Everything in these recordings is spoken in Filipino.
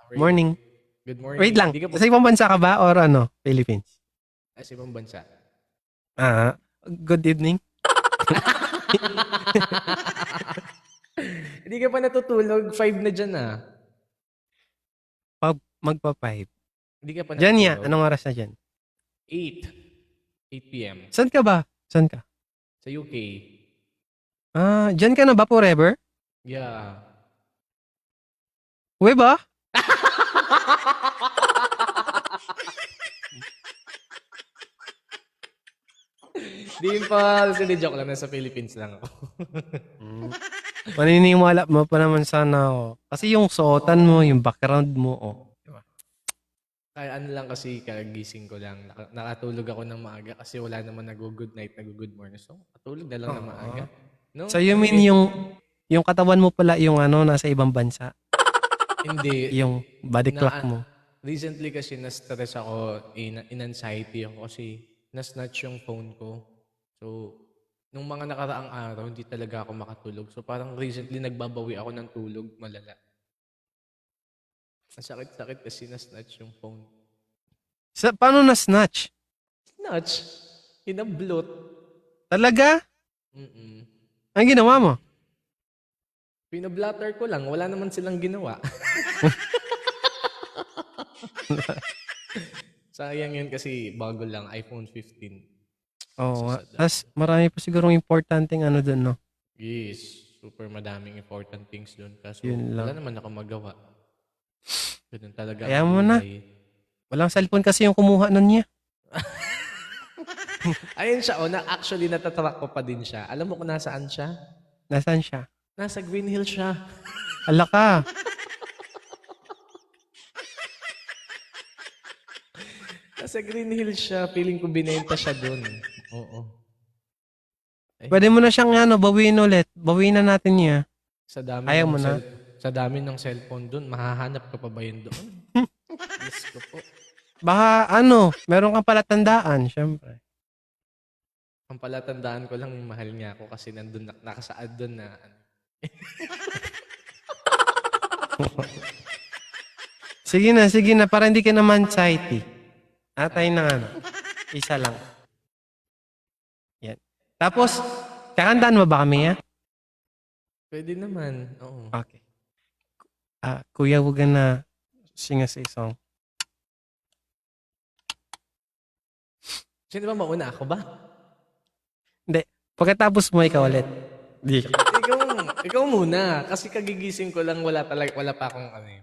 How are you? Morning. Good Wait morning. lang. Hindi ka pa Sa ibang bansa ka ba or ano? Philippines? sa ibang bansa. Ah, good evening. Hindi ka pa natutulog. 5 na dyan ah. Magpa-5. Hindi ka pa Diyan ya. natutulog. Anong oras na dyan? 8. 8 p.m. Saan ka ba? Saan ka? Sa UK. Diyan ka na ba forever? Yeah. Uwe ba? Dimples. Hindi, joke lang. Nasa Philippines lang ako. Maniniwala mo pa naman sana ako. Kasi yung suotan mo, yung background mo, oh. Diba? Kaya ano lang kasi kagising ko lang. Nakatulog ako ng maaga kasi wala naman nag-good night, nag-good morning. So, katulog na lang ng maaga. No? So you mean yung katawan mo pala yung ano, nasa ibang bansa? Hindi. Yung body clock mo? Recently kasi na-stress ako, in anxiety ako kasi na-snatch yung phone ko. So, nung mga nakaraang araw, hindi talaga ako makatulog. So, parang recently nagbabawi ako ng tulog, malala. Ang sakit-sakit kasi na-snatch yung phone. Paano na-snatch? Snatch? Inablot. Talaga? Mm-mm. Ang ginawa mo? Pinablatter ko lang. Wala naman silang ginawa. Sayang yun kasi bago lang, iPhone 15. Oo nga. Sasada. Tapos marami pa sigurong importanteng ano dun, no? Yes, super madaming important things doon. Kaso Yun lang. wala naman ako magawa. Ganun talaga Kaya ang mo na. buhay. Walang cellphone kasi yung kumuha nun niya. Ayun siya, actually natatrack ko pa din siya. Alam mo kung nasaan siya? Nasaan siya? Nasa Green Hill siya. Ala ka. Nasa Green Hill siya. Feeling ko binenta siya doon. Oo. Ay, Pwede mo na siyang ano, bawiin ulit. Bawiin na natin niya. sa dami Ayaw ng mo na? sa dami ng cellphone doon, mahahanap ka pa ba yun doon? Diyos ko po. Baka ano, meron kang palatandaan, syempre. Ang palatandaan ko lang, mahal niya ako kasi nandun, nakasaad doon na Sige na, para hindi ka naman anxiety. Atay na ano. Isa lang. Yan. Tapos, kakandaan mo ba kami, ha? pwede naman. Oo. Okay. Kuya, huwag ka na sing us a song. Sino ba mauna? Ako ba? Hindi. Pagkatapos mo, ikaw ulit. Di. Ikaw muna. Kasi kagigising ko lang, wala pa akong ano eh.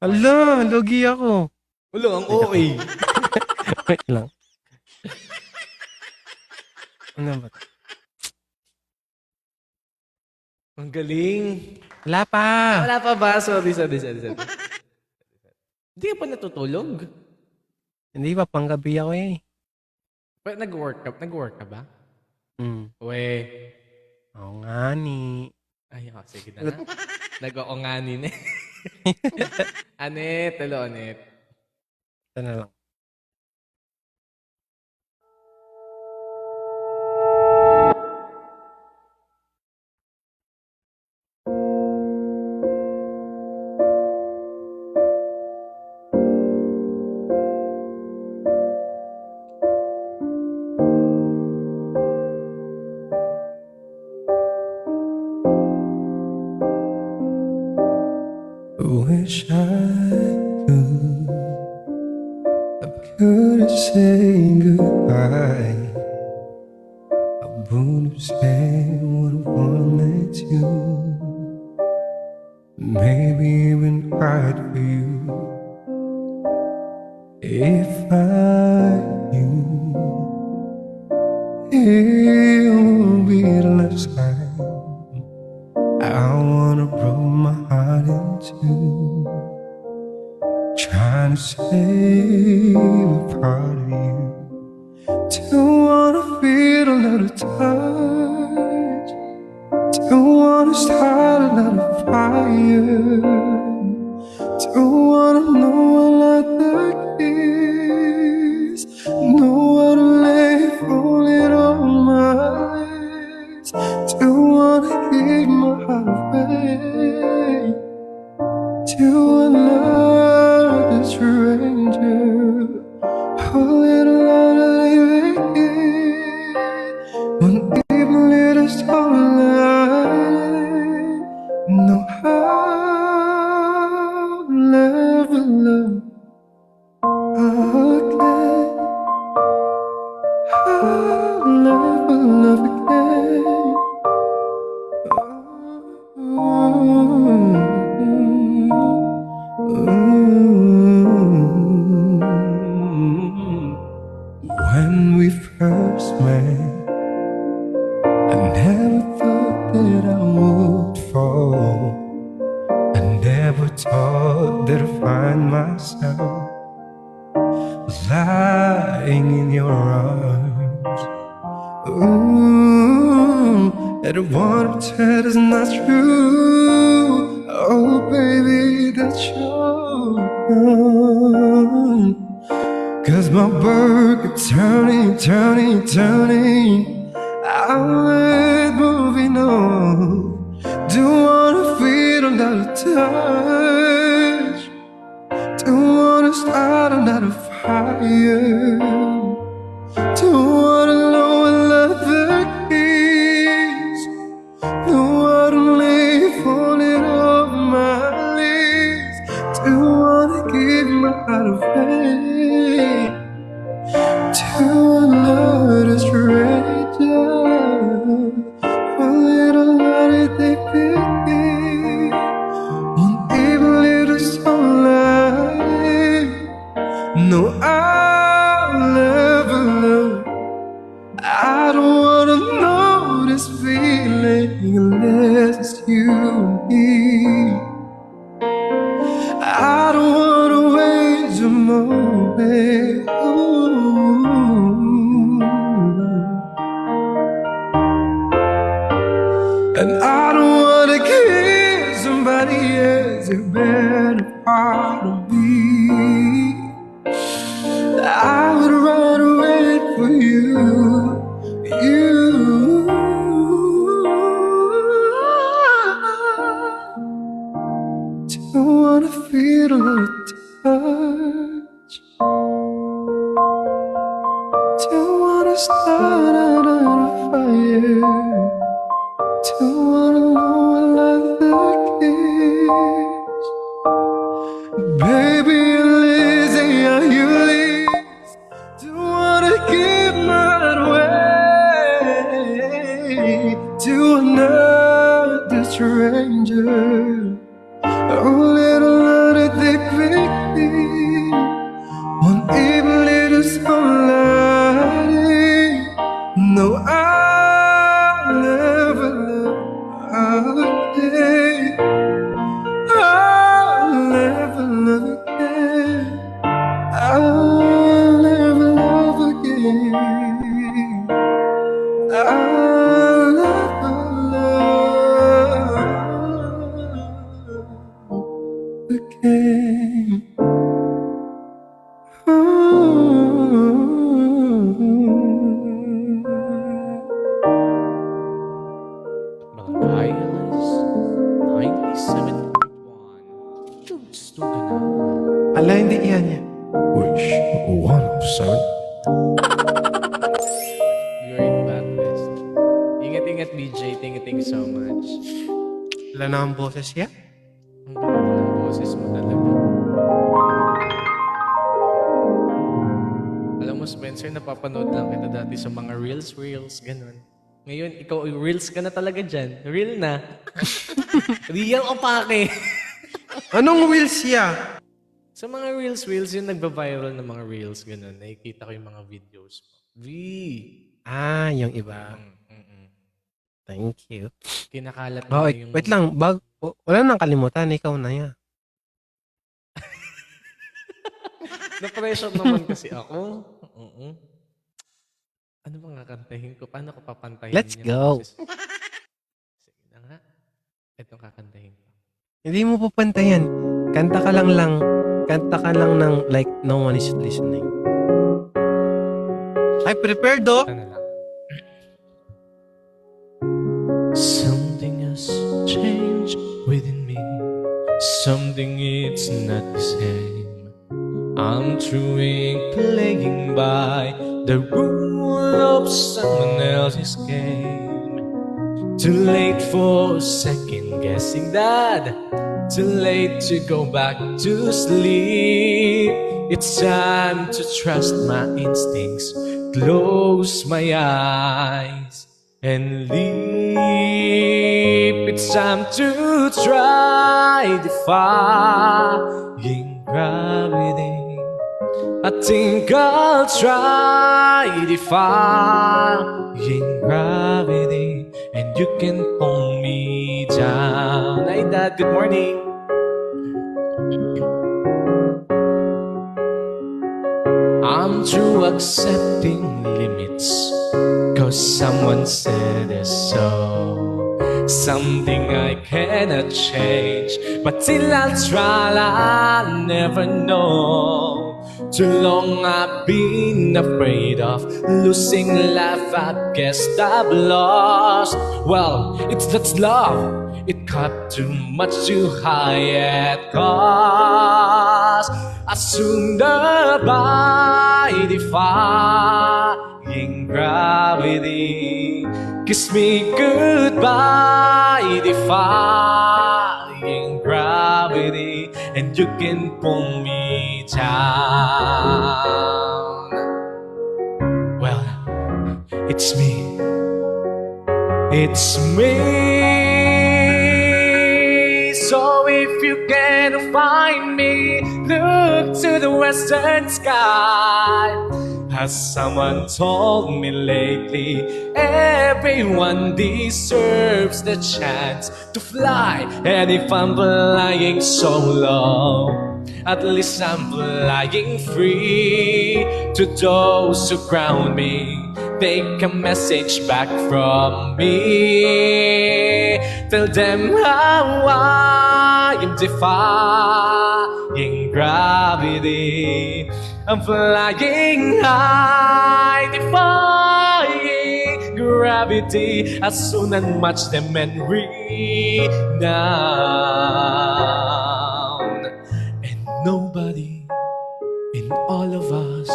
Ala, lugi ako. Wala, ang okay. Wait lang. Ano ba? Ang galing. Wala pa. Wala pa ba? Sorry. Hindi ka pa natutulog? Hindi pa, panggabi ako eh. Pero nag-work ka ba? We. Oo nga ni. Ay, sige na. Nag-oonganin eh. Anet, hello Anet. Ito na lang. Wish I could say goodbye. I would have said what I wanted to. Maybe even cried for you. If I knew it would be the last time I wanna break my heart in two, trying to save a part of you. Don't wanna feel another touch. Don't wanna start another fire. Don't wanna know what like that is. Know what to lay falling on my legs. Don't wanna give my heart away to another. love again. I'll never love again. When we first met, I never thought that I would fall. I never thought that I'd find myself lying in your arms. Ooh, and I wanna pretend it's not true. Oh, baby, that you're gone. 'Cause my bird keeps turning, turning, turning. I'm moving on. Don't wanna feel another touch. Don't wanna start another fire. Don't wanna know another kiss. Don't wanna leave falling off my lips. Don't wanna give my heart away to another stranger. A little light they pick one evil little sunlight. No, I'll never love. I don't wanna know this feeling unless it's you and me. I don't wanna waste a moment. And I don't wanna give somebody else a better part of me. I would run away for you, you. Don't wanna feel another touch. Don't wanna start another fire. Don't wanna know another kiss. Baby, lazy, are you lazy? Don't wanna give my heart away to another stranger. Oh, little light they pick me. One even little sunlight. No, I'll never love again. I'll never love again. I'll never love again. I'll never love again. Barangay 97.1. Gusto ka na. Ala, hindi yan yan. Wish 107. Great Baptist. Ingat-ingat, BJ. Thank you so much. Wala na ang boses yan. Ang ganda ng boses mo talaga. Alam mo, Spencer, napapanood lang kita dati sa mga reels, ganun. Ngayon, ikaw, reels ka na talaga dyan. Real na. Real o pake? Anong wheels siya? Sa mga reels, yung nagba-viral na mga reels, ganun. Nakikita ko yung mga videos mo. Ah, yung iba. Thank you. Kinakalat Oh, mo yung... wait lang. Wala nang kalimutan. Ikaw na yan. Na-pressure naman kasi ako. Ano bang kakantahin ko? Paano ko papantahin Let's yung go. boses? Sige na nga. Itong kakantahin ko. Hindi mo papantayan. Kanta ka lang ng like no one is listening. Ay, prepared do. Ano lang. Something has changed within me. Something it's not the same. I'm truly playing by the rule of someone else's game. Too late for second guessing that. too late to go back to sleep. It's time to trust my instincts, close my eyes and leap. It's time to try defying gravity. I think I'll try defying gravity, and you can pull me down. Hi, Dad. Good morning. I'm through accepting limits, 'cause someone said it's so. Something I cannot change, but till I try, I'll never know. Too long I've been afraid of losing life, I guess I've lost. Well, it's that's love. It cut too much too high at cost. Assumed by defying gravity. Kiss me goodbye, defying gravity, and you can pull me down. Well, it's me. It's me. So if you can find me, look to the western sky. As someone told me lately, everyone deserves the chance to fly. And if I'm flying so low, at least I'm flying free. To those who crown me, take a message back from me. Tell them how I am defying gravity. I'm flying high, defying gravity. As soon as match them and renown. And nobody in all of us,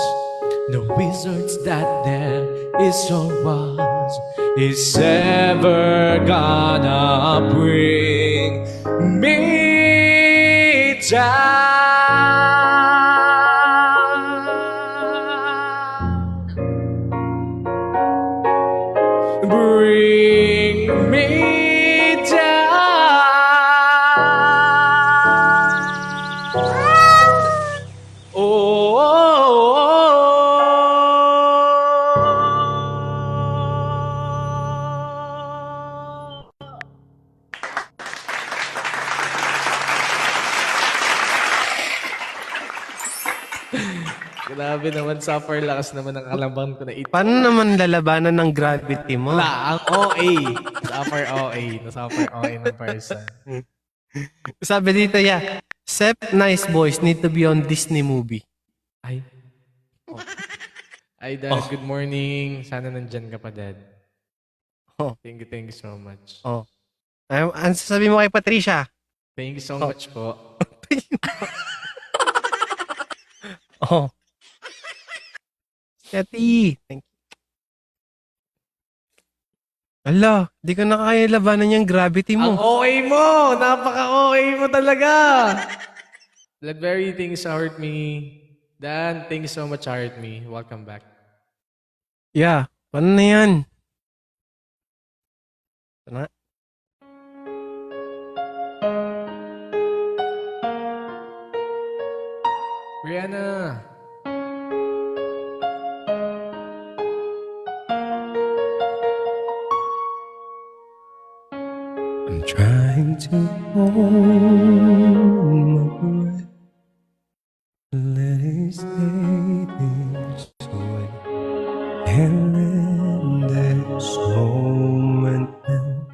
no wizards that there is or was, is ever gonna bring me down. Bring me down. Grabe naman, suffer lakas naman ang kalaban ko na ito. Paano naman lalabanan ng gravity mo? Wala, ang OA. Suffer OA. Nasuffer OA ng person. Sabi dito, yeah, Sep Nice Boys need to be on Disney movie. Ay. Oh. Ay, Dad, good morning. Sana nandyan ka pa, Dad. Oh. Thank you so much. Oh. Ano sasabihin mo kay Patricia? Thank you so much po. Oh. Kati, thank you. Ala, di ko na kaya labanan yung gravity Ang mo. OA mo! Napaka-OA mo talaga! Blackberry, things hurt me. Dan, thank you so much, hurt me. Welcome back. Yeah, paano na yan? Ito na. Rihanna! I'm trying to hold my breath. Let it stay this way. And then this moment when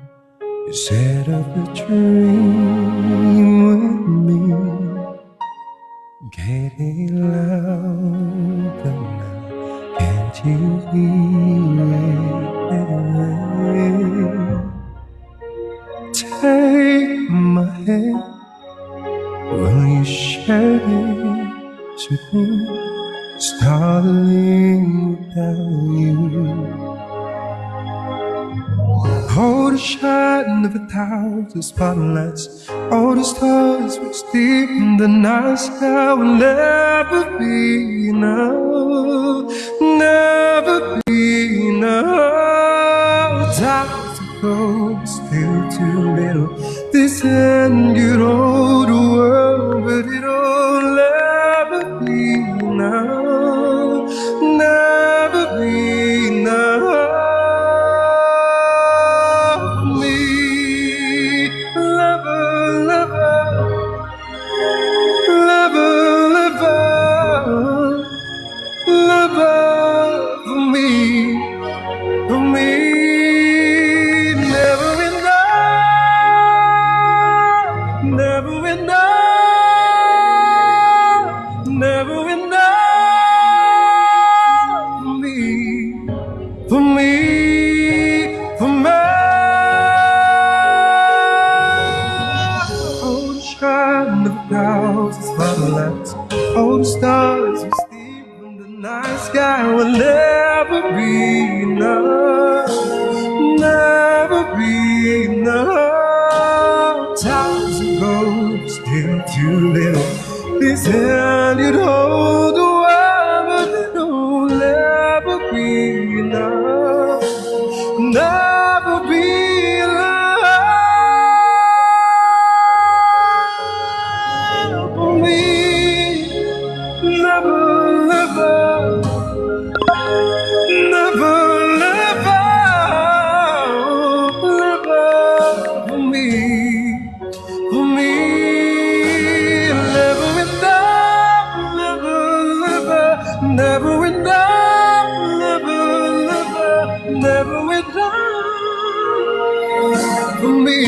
you set up a dream with me. Getting louder now. Can't you hear it? Take my hand, will you share this with me? Starting without you. Caught a shine of 1,000 spotlights. All the stars which deep in the night sky will never be enough. Never be enough. Times ago, still too little. This end you'd hold the world, but it'll never be enough. Never be enough. All the stars we see in the night sky will never be enough. Never be enough. Times ago, still too little. This hand you'd hold the world, but it'll never be enough. Never be enough for me. Never, never, never, never for me, for me. Never enough, never, never, never enough, never, never, never enough for me,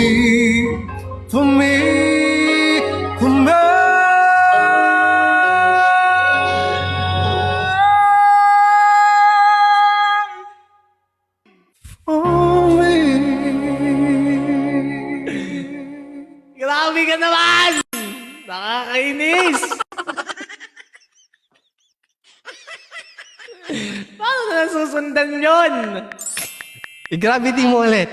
for me, for me. Grabe ka naman! Nakakainis! Paano na susundan yun? I-gravity mo ulit.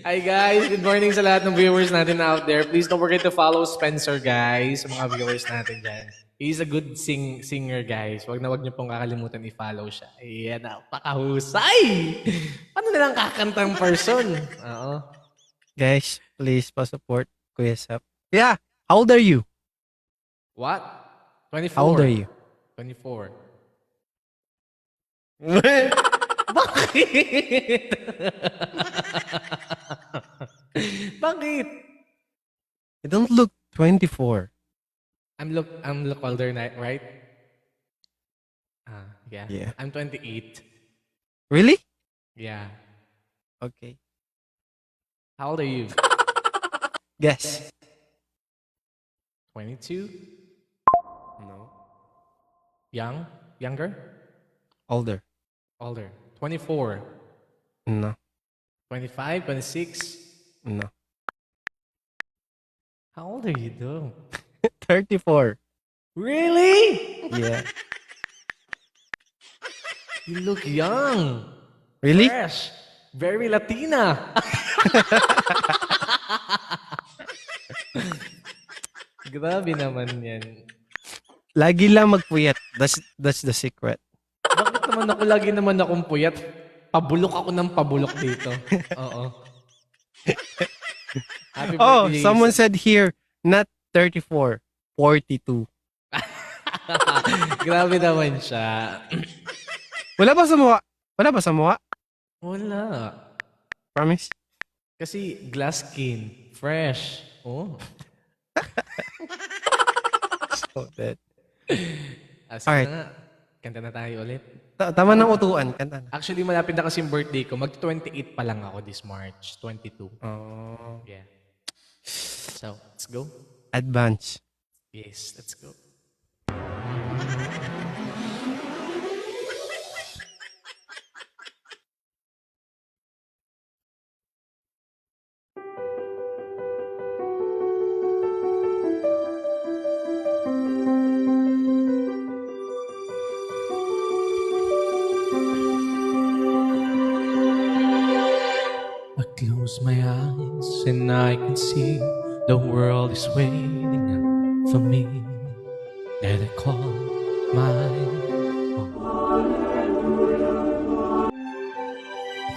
Hi guys, good morning sa lahat ng viewers natin out there. Please don't forget to follow Spencer guys, sa mga viewers natin dyan. He's a good singer guys. Wag niyo pong kakalimutan i-follow siya. Ayan, napakahusay! Paano nalang kakantang person? Oo. Guys, please pa-support Kuya Sap. Yeah, how old are you? What? 24. How old are you? 24. Bakit? Bakit? You don't look 24. I'm look older, right? Yeah. Yeah. I'm 28. Really? Yeah. Okay. How old are you? Guess. 22? No. Young? Younger? Older. Older. 24. No. 25? 26? No. How old are you though? 34. Really? Yeah. You look young. Really? Fresh. Very Latina. Grabe naman yan. Lagi lang magpuyat. That's the secret. Bakit naman ako lagi naman akong puyat? Pabulok ako ng pabulok dito. Oo. Happy Oh, birthday. someone said here, not 34, 42. Grabe naman siya. Wala ba sa mukha? Wala ba sa mukha? Wala. Promise? Kasi glass skin. Fresh. Oh. So that. Sige Alright. na nga. Kanta na tayo ulit. Tama ng utuan. Kanta na. Actually, malapit na kasi yung birthday ko. Mag-28 pa lang ako this March. 22. Oh. Yeah. So, let's go. Advance. Yes, let's go. and I can see the world is waiting out for me. That I call my home.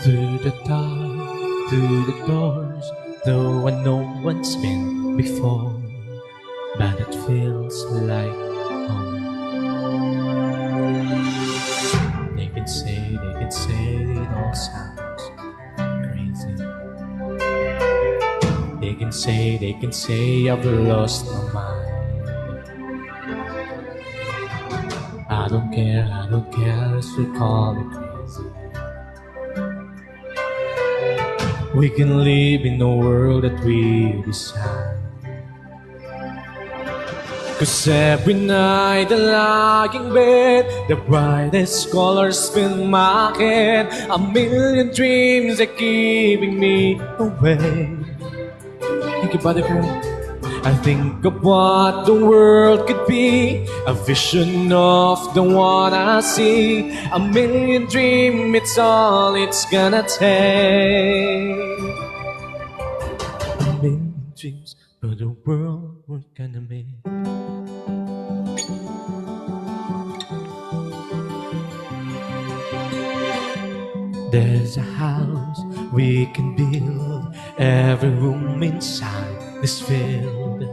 Through the dark, through the doors, though I know one's been before, but it feels like home. They can say it all sounds crazy. They can say I've lost my mind. I don't care if you call it crazy. We can live in a world that we design. 'Cause every night the lying bed, the brightest colors fill my head. A million dreams are keeping me awake. Think about it, girl. I think of what the world could be, a vision of the one I see. A million dreams, it's all it's gonna take. A million dreams for the world we're gonna make. There's a house we can build, every room inside is filled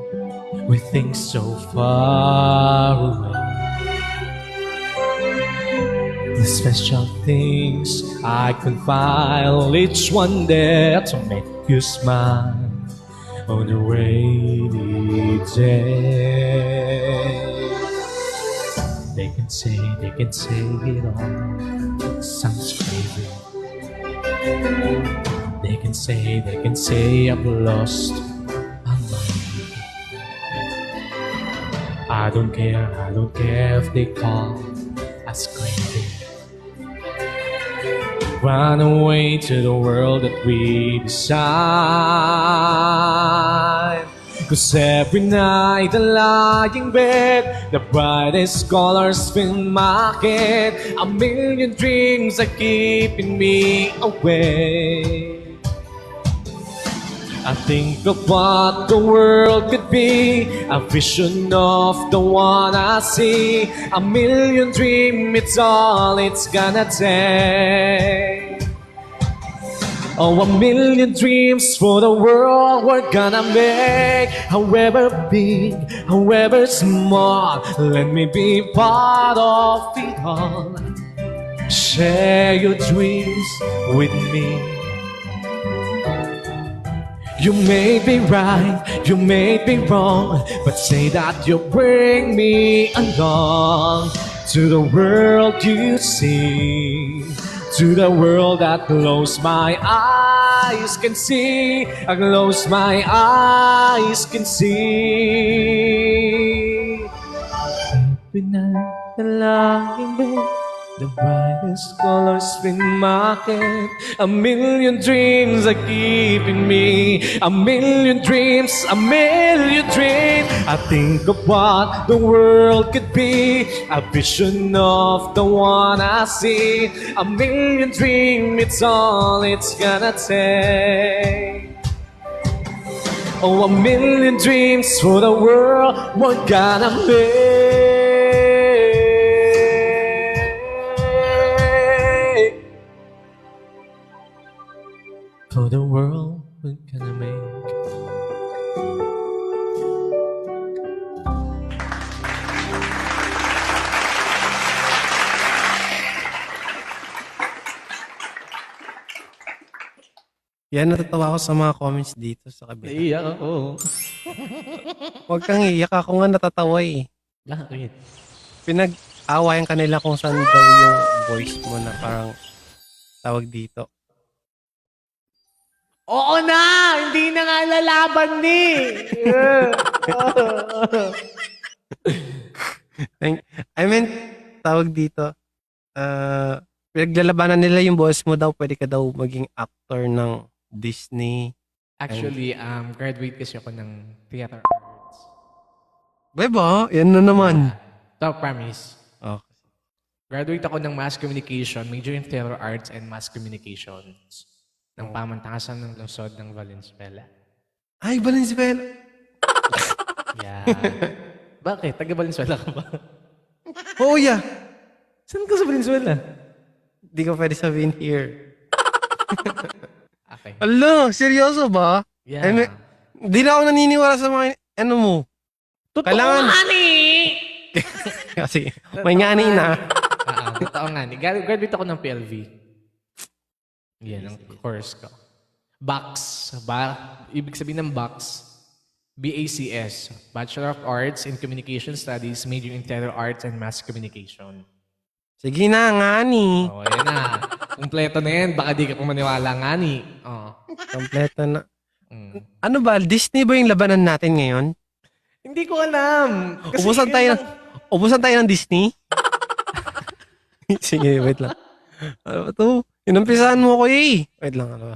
with things so far away. The special things I can file, each one there to make you smile on a rainy day. They can say it all sounds crazy. They can say I've lost my mind. I don't care if they call us crazy. Run away to the world that we design. 'Cause every night the lying bed, the brightest colors fill my head. A million dreams are keeping me awake. I think of what the world could be, a vision of the one I see. A million dreams, it's all it's gonna take. Oh, a million dreams for the world we're gonna make. However big, however small, let me be part of it all. Share your dreams with me. You may be right, you may be wrong, but say that you bring me along to the world you see, to the world that close my eyes can see, close my eyes can see. Every night the lying bed, the brightest colors in my head. A million dreams are keeping me. A million dreams, a million dreams. I think of what the world could be, a vision of the one I see. A million dreams, it's all it's gonna take. Oh, a million dreams for the world we're gonna make. For the world we're gonna make. Yan, natatawa ako sa mga comments dito sa kabila. Naiiyak ako. Huwag kang iiyak, ako nga natatawa eh. Bakit? Pinag-awayan kanila kung saan daw yung voice mo na parang tawag dito. Oo na! Hindi na nga lalaban ni! I meant, tawag dito, pinaglalabanan nila yung boss mo daw, pwede ka daw maging actor ng Disney. Actually, graduate kasi ako ng theater arts. Beba, yan na naman. So, promise. Okay. Graduate ako ng mass communication, major in theater arts and mass communications ng pamantasan ng lungsod ng Valenzuela. Ay, Valenzuela. Yan. Bakit? Taga Valenzuela ka ba? Oh, yeah. Saan ka sa Valenzuela? Di ko pwede sabihin here. Okay. Ala, seryoso ba? Yeah. Ay, di na ako naniniwala sa mga, ano mo. Totoo Kailangan- nga ni! Kasi, may ngani na. Totoo nga ni. Graduate ako ng PLV. Yan ang course ko. BACS. Ibig sabihin ng BACS. BACS. Bachelor of Arts in Communication Studies, major in Theater Arts and Mass Communication. Sige na, ngani. Oh, yan na. Kumpleto na yan. Baka di ka pumaniwala nga ni. Oh. Kompleto na. Mm. Ano ba, Disney ba yung labanan natin ngayon? Hindi ko alam. Kasi Ubusan tayo ng Disney? Sige, wait lang. Ano ba to? Inumpisahan mo ko eh. Wait lang, ano.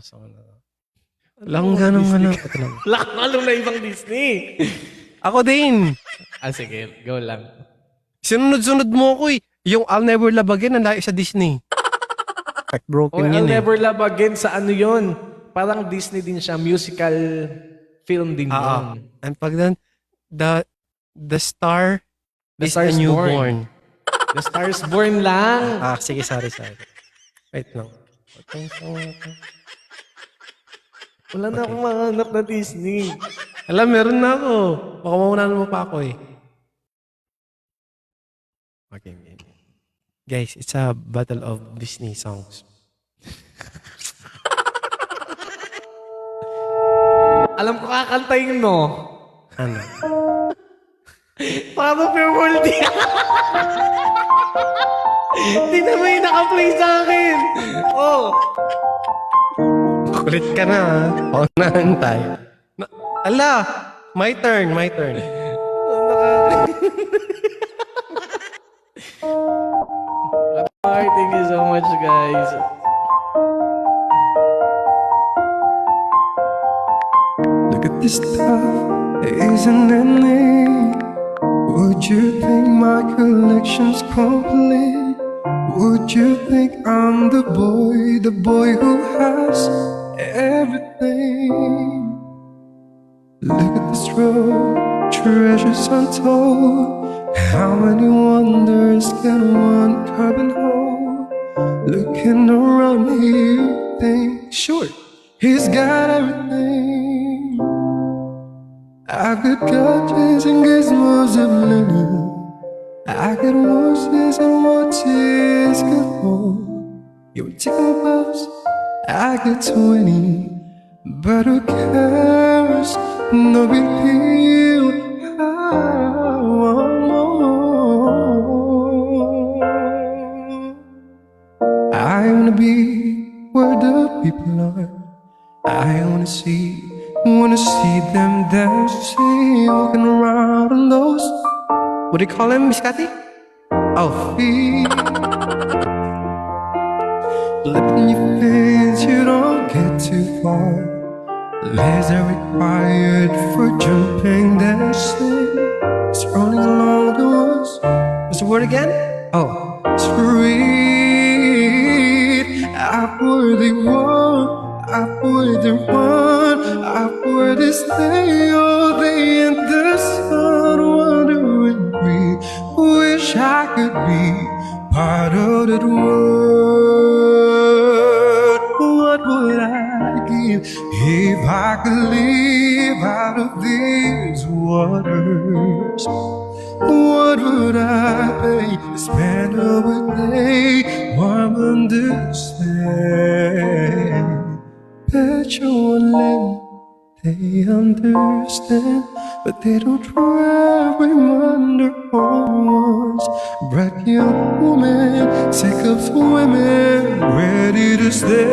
Lang ganun. Wait lang. Lakalong na ibang Disney. Ako din. Sige. Go lang. Sinunod-sunod mo ko eh. Yung I'll Never Love Again, ang layo sa Disney. Broken I'll yun eh. Never Love Again sa ano yun. Parang Disney din siya. Musical film din yun. And pag then, the Star The is Star a is Newborn. The Star is Born lang. Sige, sorry. Wait lang. Wala na akong mahanap na Disney. Alam, meron na ako. Baka maunahan mo pa ako eh. Okay. Guys, it's a battle of Disney songs. Alam ko kakantayin mo. Ano? Para Pure World. Hindi na may naka-play sa akin. Oh. Kulit ka na ha. Paunahan tayo. Ala! My turn. Alright, thank you so much, guys. Look at this stuff, isn't it neat? Would you think my collection's complete? Would you think I'm the boy who has everything? Look at this road, treasures untold. How many wonders can one carbon hold? Looking around here, think, sure, he's got everything. I've got gadgets and gizmos of learning. I got horses and watches galore. You would take my buffs, I got 20. But who cares? No big deal. I wanna be where the people are. I wanna see them dancing, walking around on those. What do you call him, Miss Cathy? Oh, Feet. Flipping your fins, you don't get too far. Legs are required for jumping, dancing. It's rolling along the walls. what's the word again? Oh, sweet. Upwardly walk, upwardly run, upwardly stay all day in the sun. Wonder and breathe. Wish I could be part of that world. What would I give if I could live out of these waters? What would I pay to spend a day warm under the sand? Bet you one limb they understand, but they don't try reminder on once. Bright young woman, sick of women, ready to stay.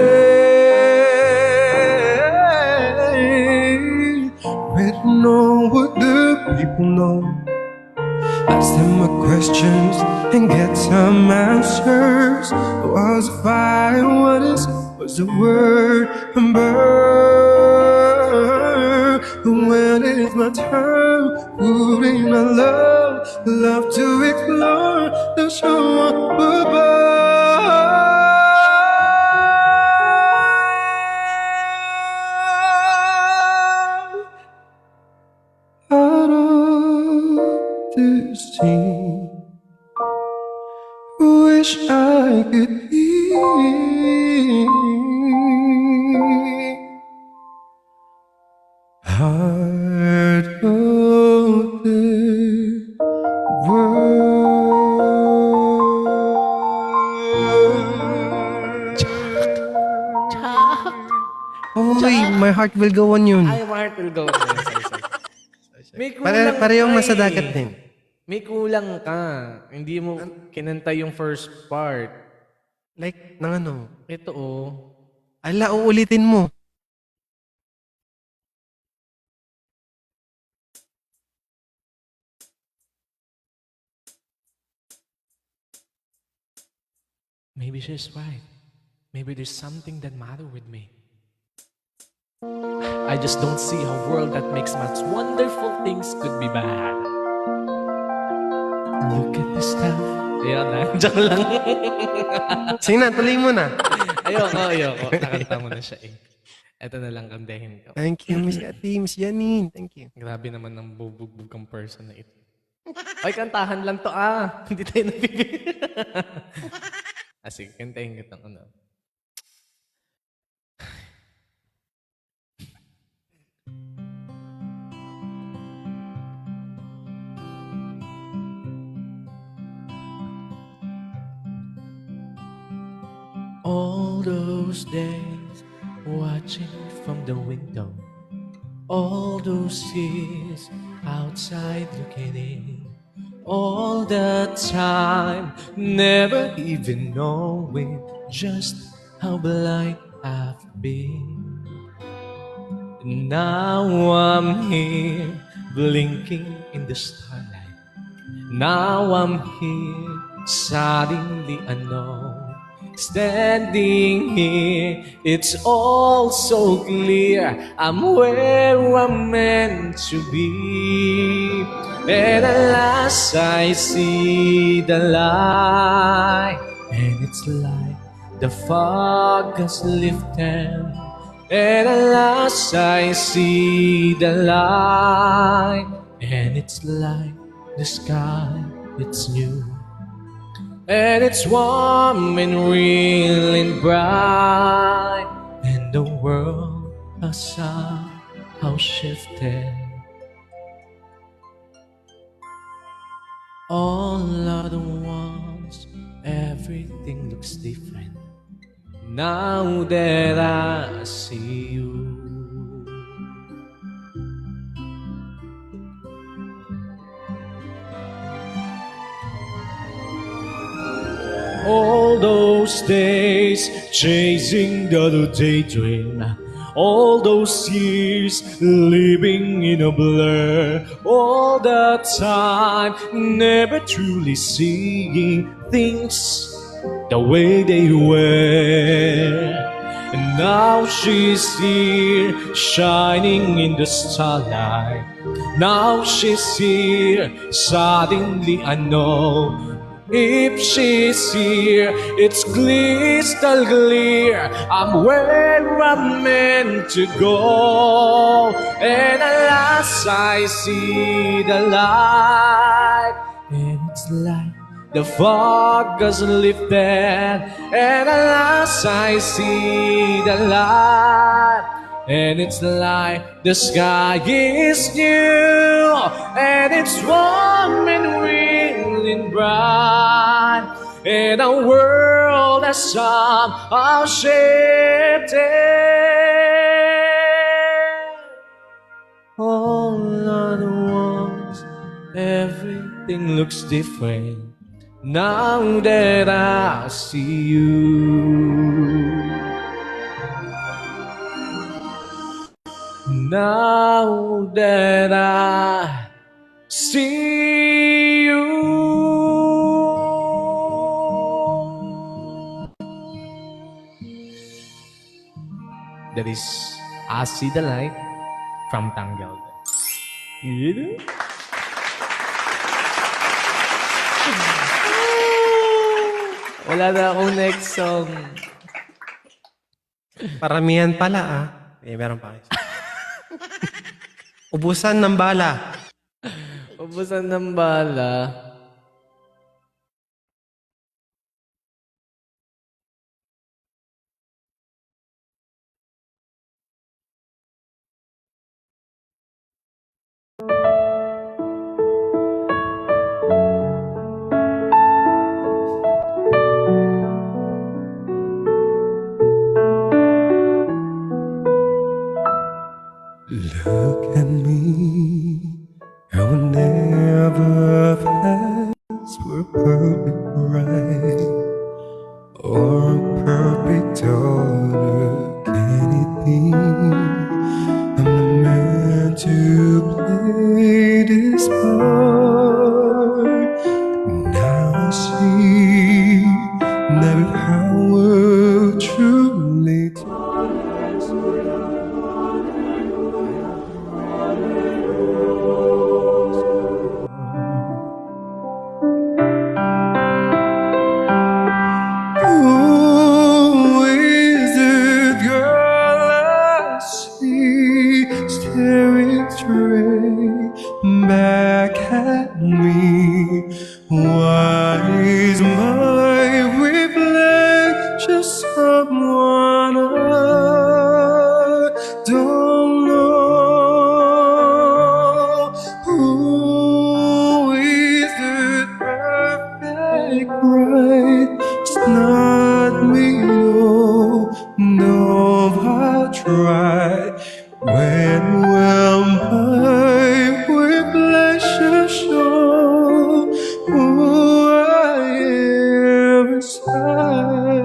Written on what the people know. Ask them my questions and get some answers. Was a fire? What is it? Was the word? Burn. When is my turn? Putting my love to explore the show above. to see. Wish I could be part of the world. Uy, my heart will go on yun. Ay, my heart will go. May kulang Parehong ka nasa eh. dagat din. May kulang ka. Hindi mo kinanta yung first part. Like, nang ano. Ito oh. Ala, uulitin mo. Maybe she's right. Maybe there's something that matter with me. I just don't see a world that makes much wonderful things could be bad. Look at this stuff. Ayan na. Diyan lang. Sige na, tuloy mo na. Ayoko. Nakanta mo na siya eh. Ito na lang kantahin ko. Thank you, Miss Ate, Miss Janine. Thank you. Grabe naman ng bubugbog ang person na ito. Ay, kantahan lang to ah. Hindi tayo nabibig. Sige, kantahin kitang ano. All those days watching from the window, all those years outside looking in, all the time never even knowing just how blind I've been. And now I'm here blinking in the starlight. Now I'm here suddenly unknown. Standing here, it's all so clear. I'm where I'm meant to be. And at last I see the light, and it's like the fog has lifted. And at last I see the light, and it's like the sky, it's new. And it's warm and real and bright, and the world has somehow shifted. All at once, everything looks different now that I see you. All those days chasing the daydream, all those years living in a blur, all the time never truly seeing things the way they were. And now she's here shining in the starlight. Now she's here, suddenly I know. If she's here, it's crystal clear. I'm where I'm meant to go. And at last I see the light, and it's like the fog has lifted. And at last I see the light, and it's like the sky is new, and it's warm and real and bright, and our world has somehow shifted. All at once, everything looks different now that I see you. Now that I see you. That is I See the Light from Tangled. You know? Wala na akong next song. Paramihan pala ah. Meron pa kayo. Ubusan ng bala. Ubusan ng bala. Look at me, I will never pass for perfect right or a perfect daughter. Can it be? I'm not meant to play this part. Now I see never how we're truly. Who is the girl I see staring straight back at me? Why is my reflection someone I don't know? Who is the perfect bride? It's not me, no, I'll try. When will my reflection show who I am inside?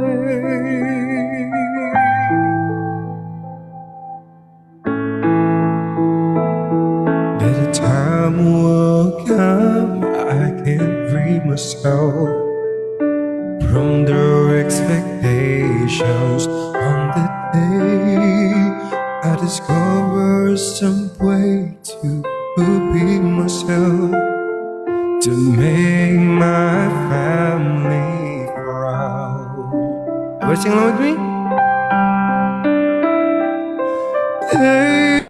There's a time will come I can't free myself from their expectations. On the day I discover some way to be myself, to make my family proud. Ever sing along with me? Hey.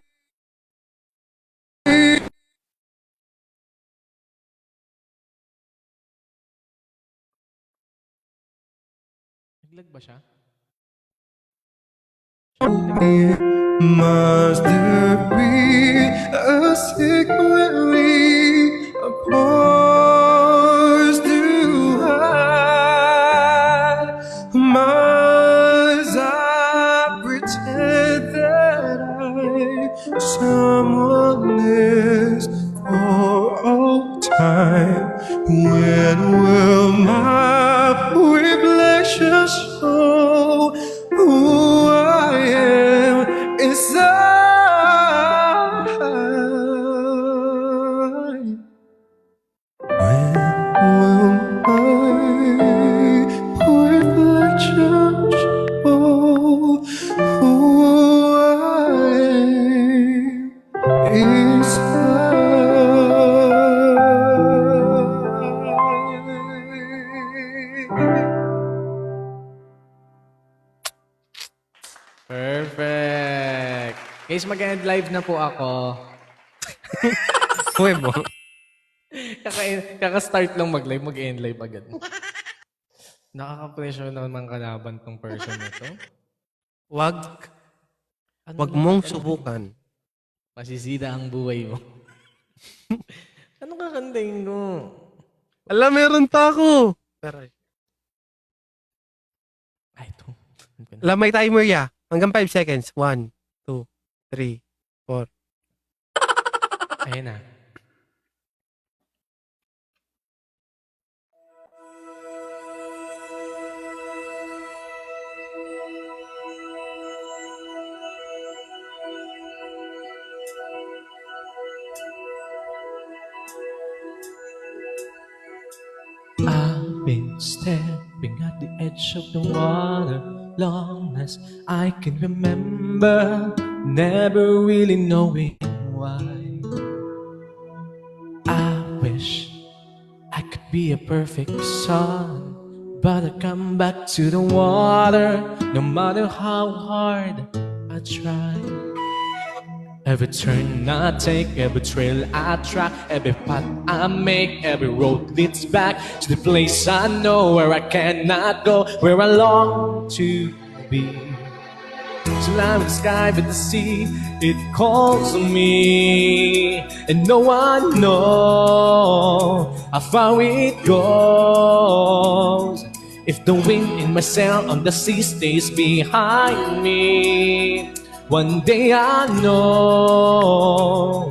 Naglag ba siya? Must there be a secretly a pause to hide? Must I pretend that I'm someone else for all time? When will my reflection show who I am inside? When will my reflection show who I am inside? Perfect. Guys, mag-end live na po ako. Huwebo. Kaka-start lang mag-live, mag-end live agad. Nakaka-pressure naman kalaban tong person na to. Wag Ano wag lang- mong ano- subukan. Masisira ang buhay mo. Anong kakantayin ko? Alam, meron pa ako. Pero, Ay, ito. alam, may timer ya. Hanggang 5 seconds. 1, 2, 3, 4. Ayan na. I've been stepping at the edge of the water long as I can remember, never really knowing why. I wish I could be a perfect son, but I come back to the water no matter how hard I try. Every turn I take, every trail I track, every path I make, every road leads back to the place I know where I cannot go, where I long to be. To line with the sky, with the sea, it calls me, and no one knows how far it goes. If the wind in my sail on the sea stays behind me, one day I know.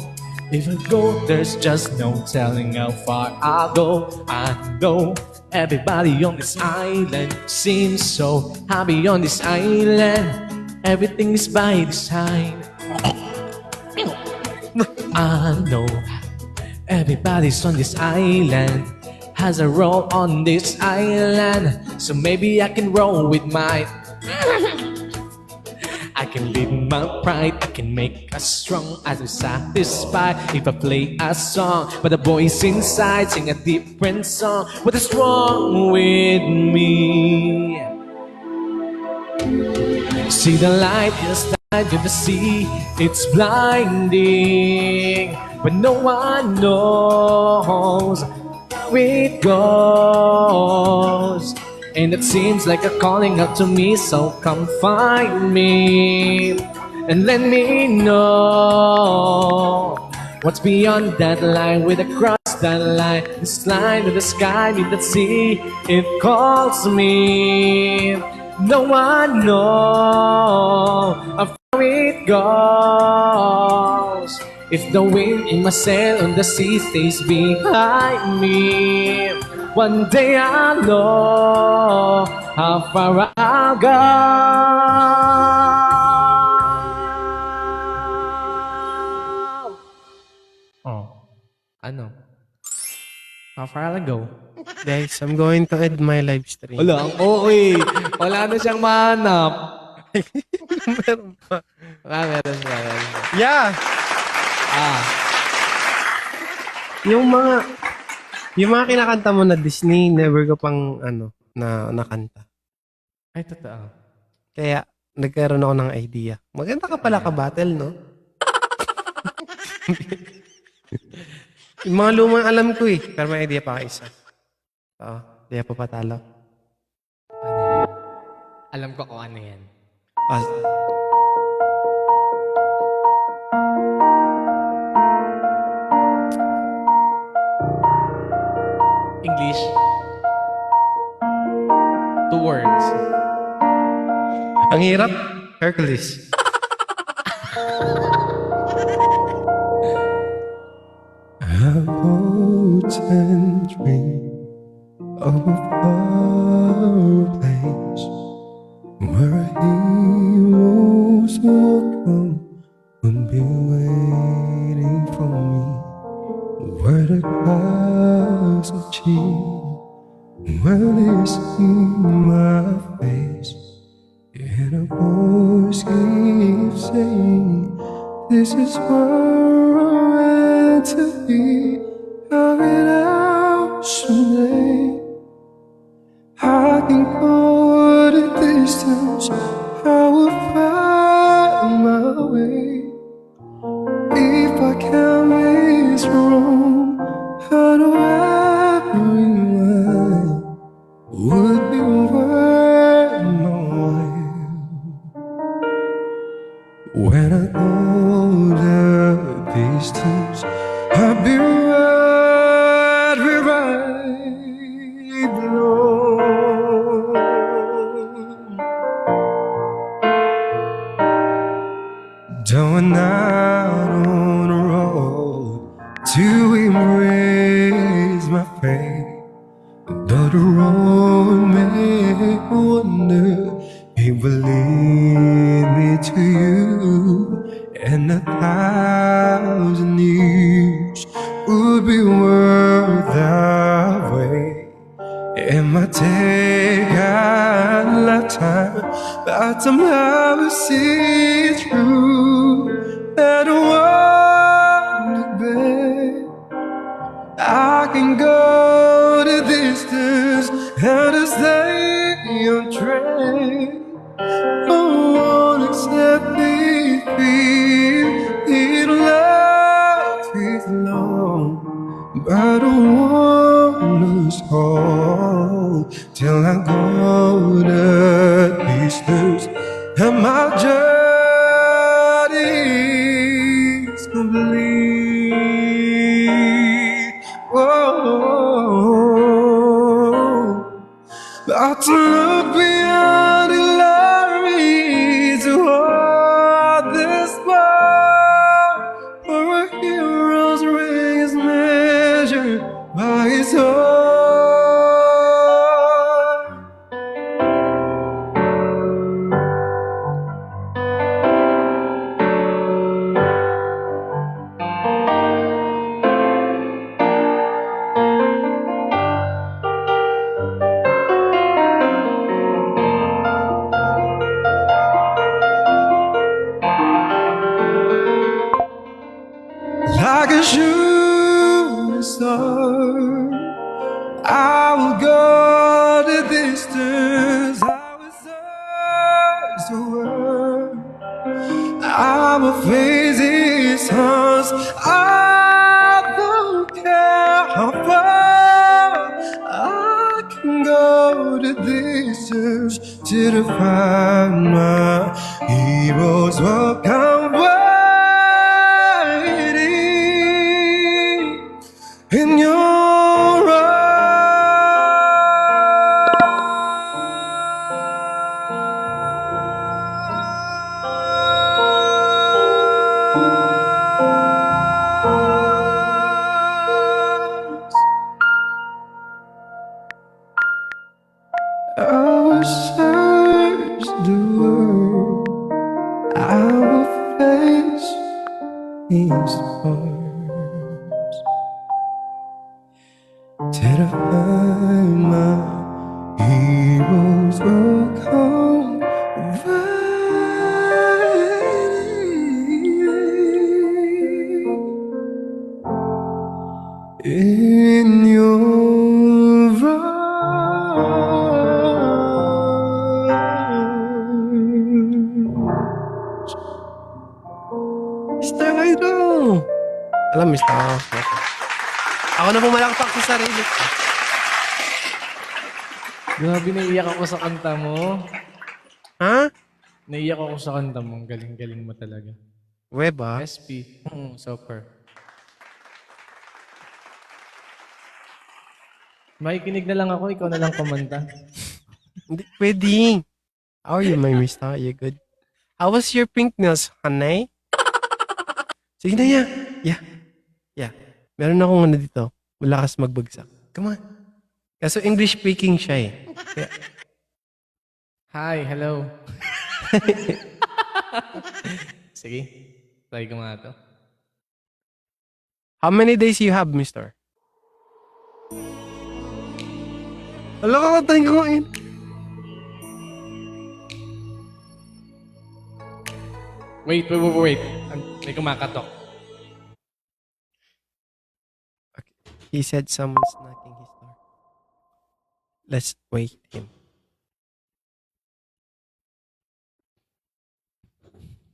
If I go, there's just no telling how far I'll go. I know everybody on this island seems so happy on this island. Everything is by design. I know everybody's on this island, has a role on this island. So maybe I can roll with mine. I can live my pride, I can make us strong as I'm satisfied if I play a song. But the voice inside sing a different song. What is wrong with me? See the light is light in the sea, it's blinding, but no one knows how it goes. And it seems like you're calling out to me, so come find me and let me know what's beyond that line. With across that line, this line of the sky, with the sea, it calls me. No one knows how far it goes. If the wind in my sail on the sea stays behind me, one day I'll know how far I'll go. Oh, ano? How far I'll go? Guys, I'm going to end my live stream. Wala, ang okay. Wala na siyang mahanap. Meron pa. Meron. Yeah! Ah, Yung mga kinakanta mo na Disney, never ko pang nakanta. ay totoo. Kaya nagkaroon ako ng idea. Maganda ka pala ka-battle, no? Yung mga lumang alam ko eh. Pero may idea pa ka isa. Oo, di pa patalo. Ano yan? Alam ko kung ano yan. Ah, English. 2 words. ang hirap, Hercules. I've often dreamed of a far place where heroes will come and be waiting for me, where the clouds will cheer, where they see my face, and a voice keeps saying, "This is where I'm meant to be." I'll get out someday. I can go the distance. I will find my way. If I can't be wrong, I know every line would be worth my while. When I go the distance, I'll be right below. Going out on a road to embrace my fate. Though the road may wander, it will lead me to you, and 1,000 years would be worth the wait. It might take a lifetime, but somehow we see through that one look back. I can go the distance and to stay on track. I won't accept defeat but I won't lose hope till I go the distance, and my journey is complete. Oh, but to look beyond the glory to hold this bar, for a hero's ring is measured by his heart. Like a shooting star, I will go the distance. I will search the world. I will face his arms. I don't care how far. I can go the distance to find my heroes will come waiting in your eyes. I will search the world. I will face his arms till I find my heroes will come waiting in your arms. Mr. Cairo! Alam, Mr. Okay. Ako na pumalakpak sa sarili ko. Grabe, naiyak ako sa kanta mo. Ha? Naiyak ako sa kanta mo. Ang galing-galing mo talaga. Weba? SP. Super. Makikinig na lang ako. Ikaw na lang kumanta. Hindi, pwede. How are you, my mister? Are you good? How was your pink nails, honey? Sige na, yeah. Yeah. Meron akong ano dito. Malakas magbagsak. Come on. Kaso English speaking siya eh. Kaya, Hi, hello. Sige. Try ko nga to. how many days you have, mister? Wala ka katayin ko ngayon. Wait. May kumakatok. He said someone's knocking his door. Let's wait him.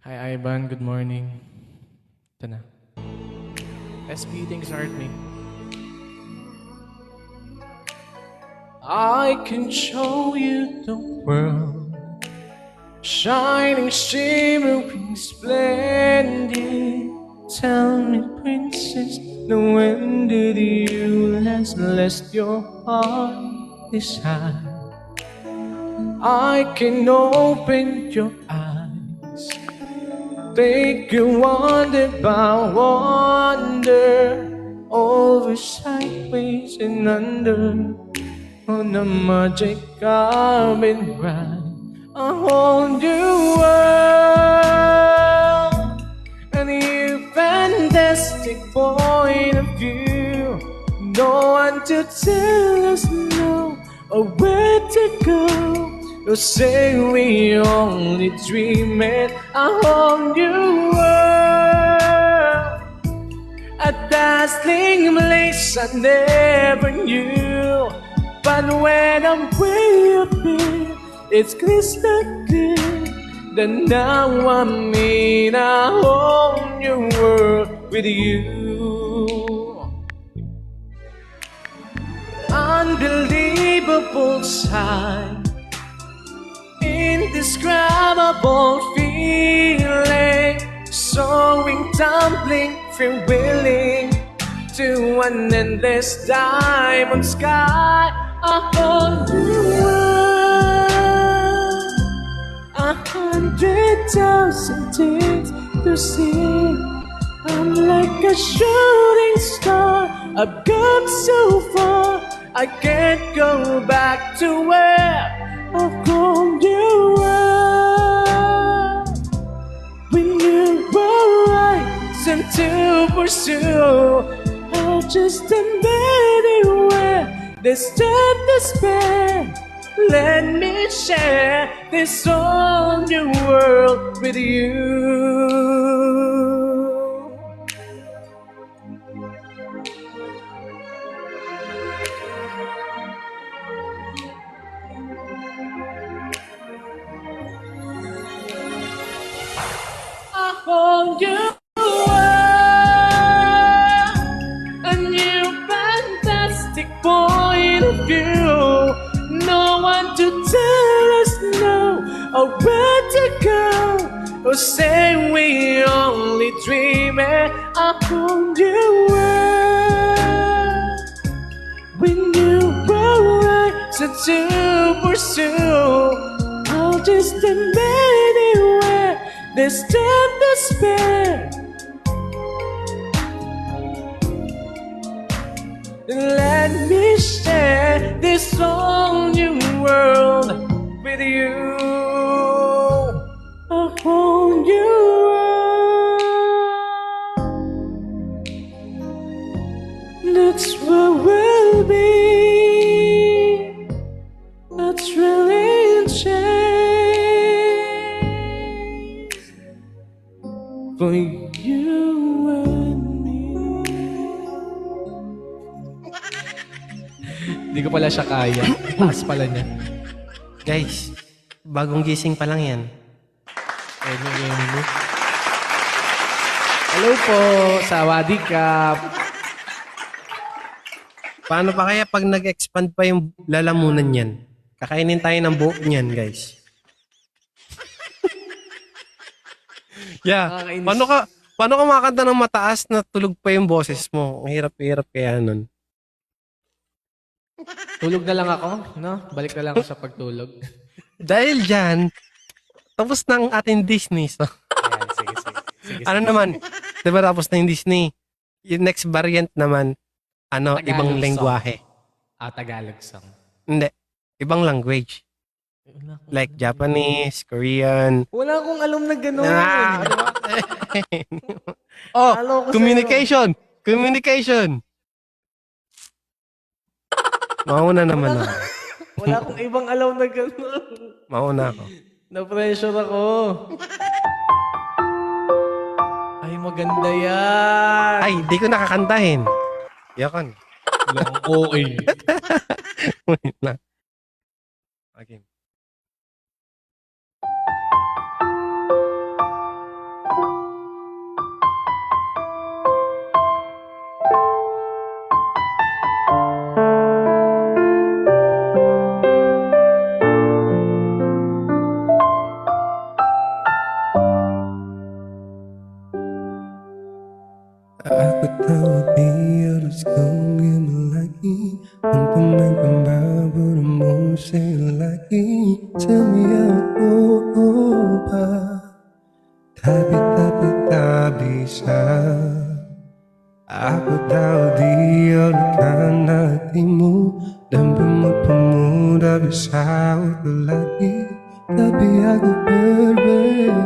Hi, Ivan. Good morning. Ito na. SP, things hurt me. I can show you the world, shining, shimmering, splendid. Tell me, princess, when did you last your heart this high? I can open your eyes, take you wonder by wonder, over, sideways, and under, on a magic carpet ride, a whole new world, a new fantastic point of view. No one to tell us no, or where to go. You say we only dream it, a whole new world, a dazzling place I never knew. But when I'm way up here, it's crystal clear that now I'm in a whole new world with you. pulse high, indescribable feeling, soaring, tumbling, freewheeling to an endless diamond sky. A whole new world, 100,000 things to see. I'm like a shooting star, I've come so far, I can't go back to where I've come you were. When you were rising to pursue, I'll just stand anywhere, distant despair. Let me share this whole new world with you. A whole new world, a new fantastic point of view. No one to tell us no or where to go, or say we only dream it. A whole new world, when you were right to pursue, I'll just stand anywhere, distant despair. Let me share this whole new world with you. A whole new world, that's where we'll be. Let's really change for you and me. Hindi ko pala siya kaya. Taas pala niya. Guys, bagong gising pa lang yan. Hello po, Sawadee-Kap. Paano pa kaya pag nag-expand pa yung lalamunan yan? Kakainin tayo ng buhok niyan, guys. Yeah. Nakakainis. Paano ka makakanta ng mataas na tulog pa yung boses mo? Ang hirap-hirap kaya nun. Tulog na lang ako, no? Balik na lang ako sa pagtulog. Dahil dyan, tapos na ang ating Disney. So, Ayan, sige. ano naman? Diba tapos na yung Disney? Yung next variant naman, Tagalog ibang song. lengguwahe. Tagalog song. Hindi. Ibang language. Like Japanese, Korean. Wala akong alam na gano'n. Ah! Diba? Oh, Halo ko communication! Communication! Mauna naman ako. Wala akong ibang alam na gano'n. Mauna ako. Na-pressure ako. Ay, maganda yan. Ay, di ko nakakantahin. Yakan. Lang okay. Wait na. Okay. Aku tahu dia harus kembali lagi untuk main kembali lagi demi aku lupa, tapi tak bisa. Aku tahu dia akan hatimu dan pemuda bisa utuh lagi, tapi aku berbeda.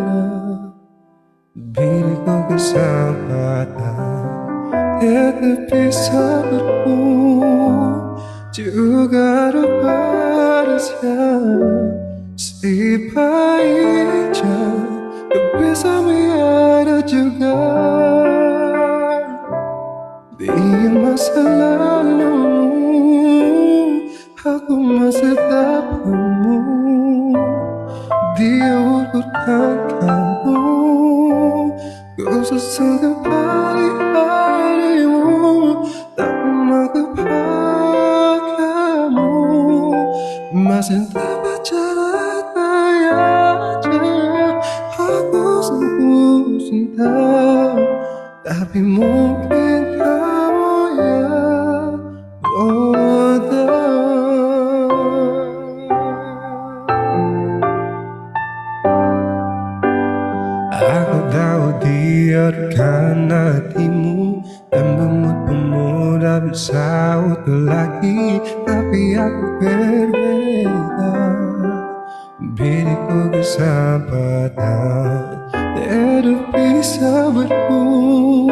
Beri kau kesempatan, tetapi sabarku juga ada batasnya. Sebaiknya kau bisa ada juga di masa lalumu. Aku masih tapamu, dia urutkan kamu. Khusus kembali harimu, tak pernah kepadamu. dapat caranya aku sungguh tahu, tapi mungkin kamu yang bodoh. Aku tahu biarkan hatimu dan membuat pemuda bisa utuh lagi, tapi aku berbeda. Beriku kesempatan untuk bisa bertemu,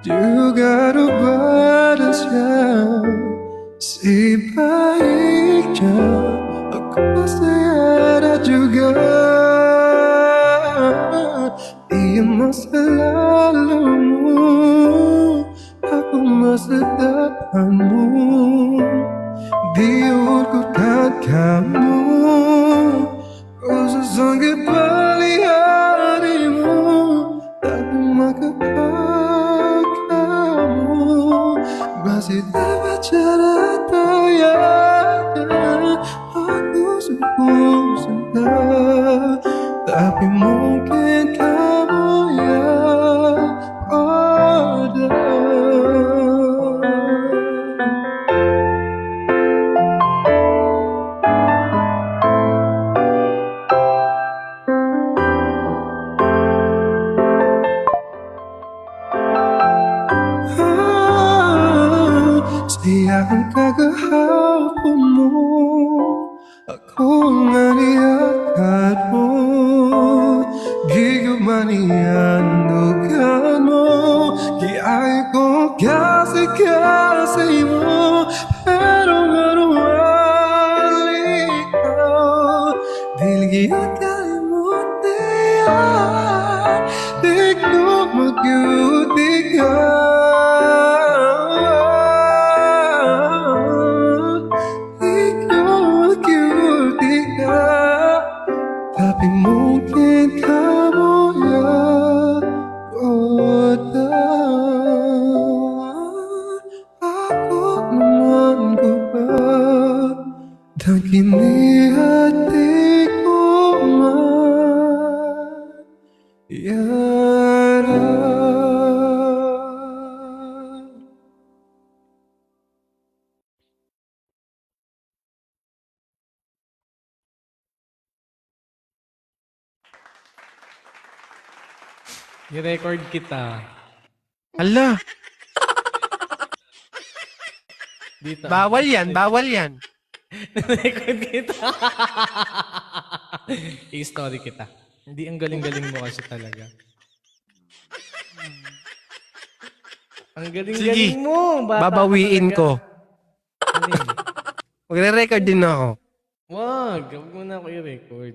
juga rubah dan siap sebaiknya aku pasti ada juga di masa lalumu. Aku masa depanmu, diurutkan kamu. Ku sesungguh peliharimu, tapi mengapa kamu masih dapat cara tayangkan. Aku sungguh senang, tapi mungkin kamu yang bodoh. Sayang kagahaponmu, ako nga niyakat mo. Di ko maniandugan mo, giay ko kasi mo. Pero nga ikaw, diligyan kalimutian, di ko magyutigan. Tapi mungkin kamu yang bodoh. Aku naman gubah, dan kini hatiku mayara. I-record kita. Hala, Dito. bawal yan, bawal yan. I-record kita. I-story kita. Hindi, ang galing-galing mo kasi talaga. Ang galing-galing Sige, mo. Bata ka babawiin talaga. ko. Alin? Magre-record din ako. Wag mo na ako i-record.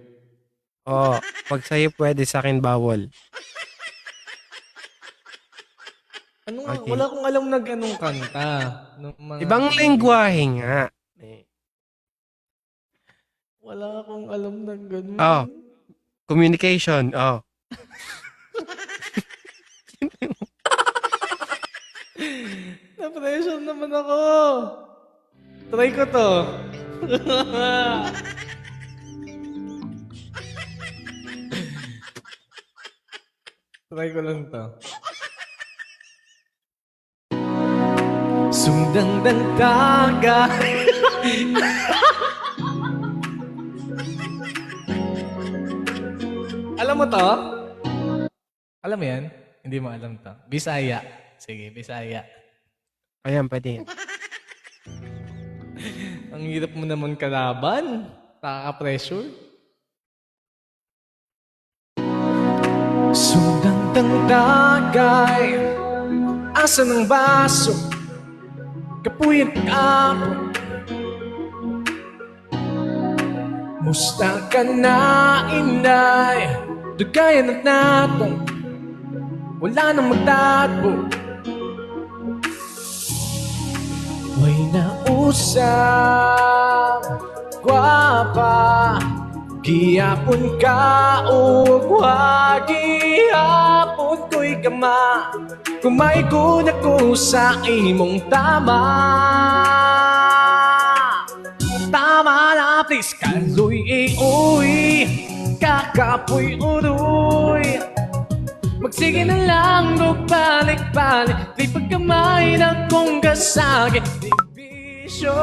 Oo, pag sa'yo pwede, sa akin bawal. Ano nga? Okay. Wala akong alam na ganong kanta. Nung mga- Ibang lengguwahe nga. Wala akong alam na ganon. Oh, communication. Oh. Na-pressure naman ako. Try ko to. Try ko lang to. Sundan ng dagat. Alam mo to? Alam mo yan? Hindi mo alam to. Bisaya. Sige, Bisaya. Ayan, pwede yan. Ang hirap mo naman kalaban. Nakaka-pressure. Sundan ng dagay. Asa ng baso. Kapuyat ako. Musta ka na, inay? Dugayan at natong wala nang magtatbo. Way na usap, gwapa. Gihapon ka o gihapon ko'y gama. Kumay ko na ko sa imong tama. Tama na atis kaluy uy, kakapoy uroy. Magsige na lang o balik-balik, di pagkamay na kong kasagi. Di bisyo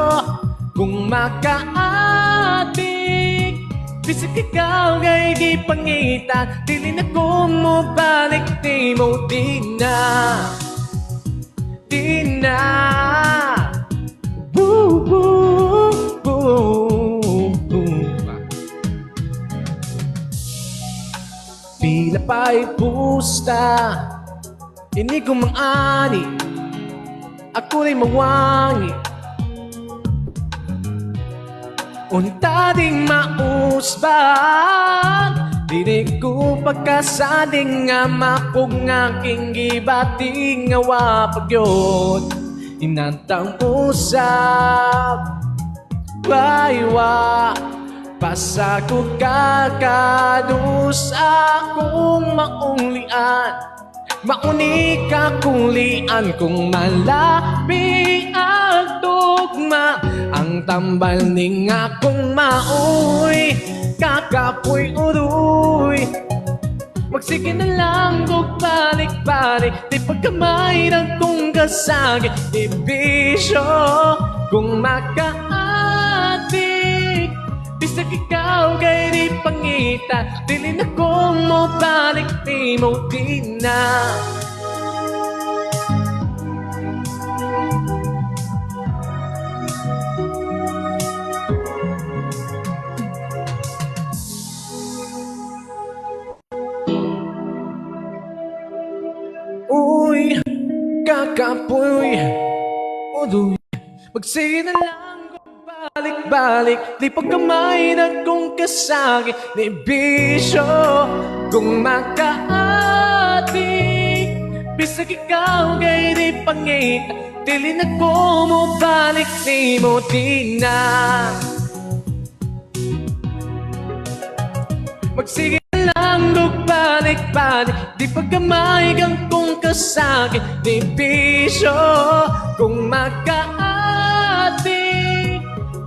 kung makaatik, bisig ikaw kay di pangitan. Dili na kung mo balik, di mo di na, di na. Boo, boo, boo, boo. Pila pa'y pusta, ini ko mang-ani, ako rin mawangi. Unta ding mausbag, dili ko pagkasading nga mapog nga king gibating nga wapagyon. Inantang usap, baywa, pasa ko kakadus akong maunglian. Maunik akong lian kung malabi ang tugma. Ang tambal ning akong mauy, kakapoy uroy. Magsige na lang kung balik-balik, di pagkamay ng kong kasagi. Di bisyo kung makaatik, bisag ikaw kay di pangitan. Dili na kung mo balik, di mo di na. Uy, kakapoy uroy. Magsige na lang kung balik-balik, di pagkamay na kong kasagi. Di bisyo kung makaatik, bisag ikaw kay di pangita. Dili na ko mo balik, di mo di na. Magsige na lang kung balik-balik, di pagkamay kang kong kasagi. Di bisyo kung makaatik,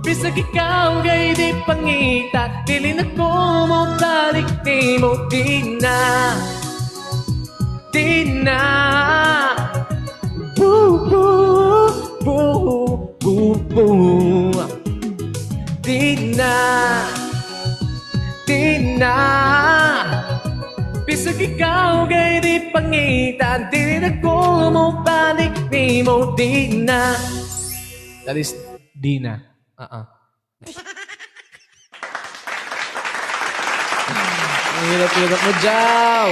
bisag ikaw kay di pangita. Dili na ko mo balik, di mo di na, di na. Boo, boo, boo, boo, boo. Di na, di na. Bisag ikaw kay di pangitan. Dili na ko mo balik, di mo di na. That is Dina. Ang hirap-hirap mo, Jaw.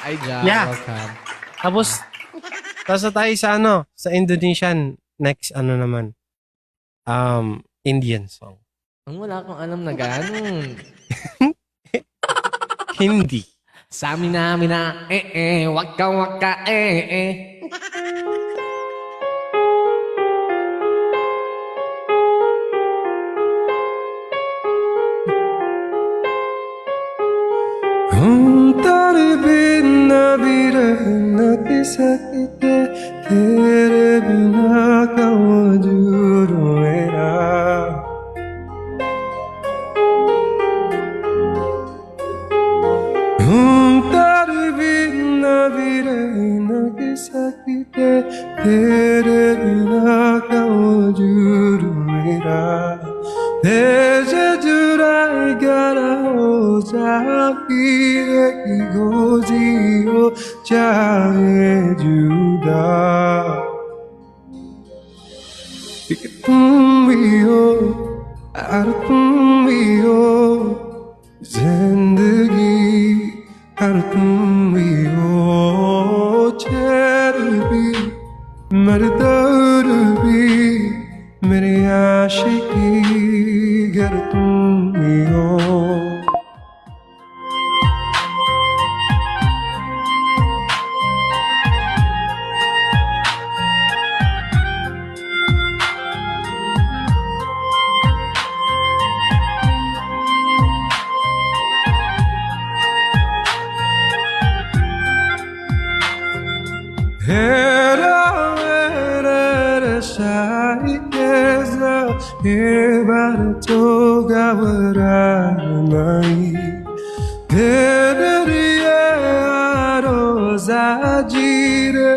Ay, Jaw. Yeah. Welcome. Tapos na tayo sa sa Indonesian. Next naman. Indian song. Ang wala akong alam na ganun. Hindi. Samina, mina, waka, waka, तेरे बिना भी रहना के सकते, तेरे बिना का वजूद मेरा। तेरे बिना भी रहना के सकते, तेरे बिना का वजूद मेरा। तेरे जुराई गरा हो जाती है कि गोजी हो चाहे जुदा। कि तुम भी हो और तुम भी हो जिंदगी, और तुम भी हो चैन भी, मेरे दर्द भी, मेरी आशिकी, अगर तुम भी हो। Era, era, era, साइकेसा हेबार togawaranai Denaria rosa gira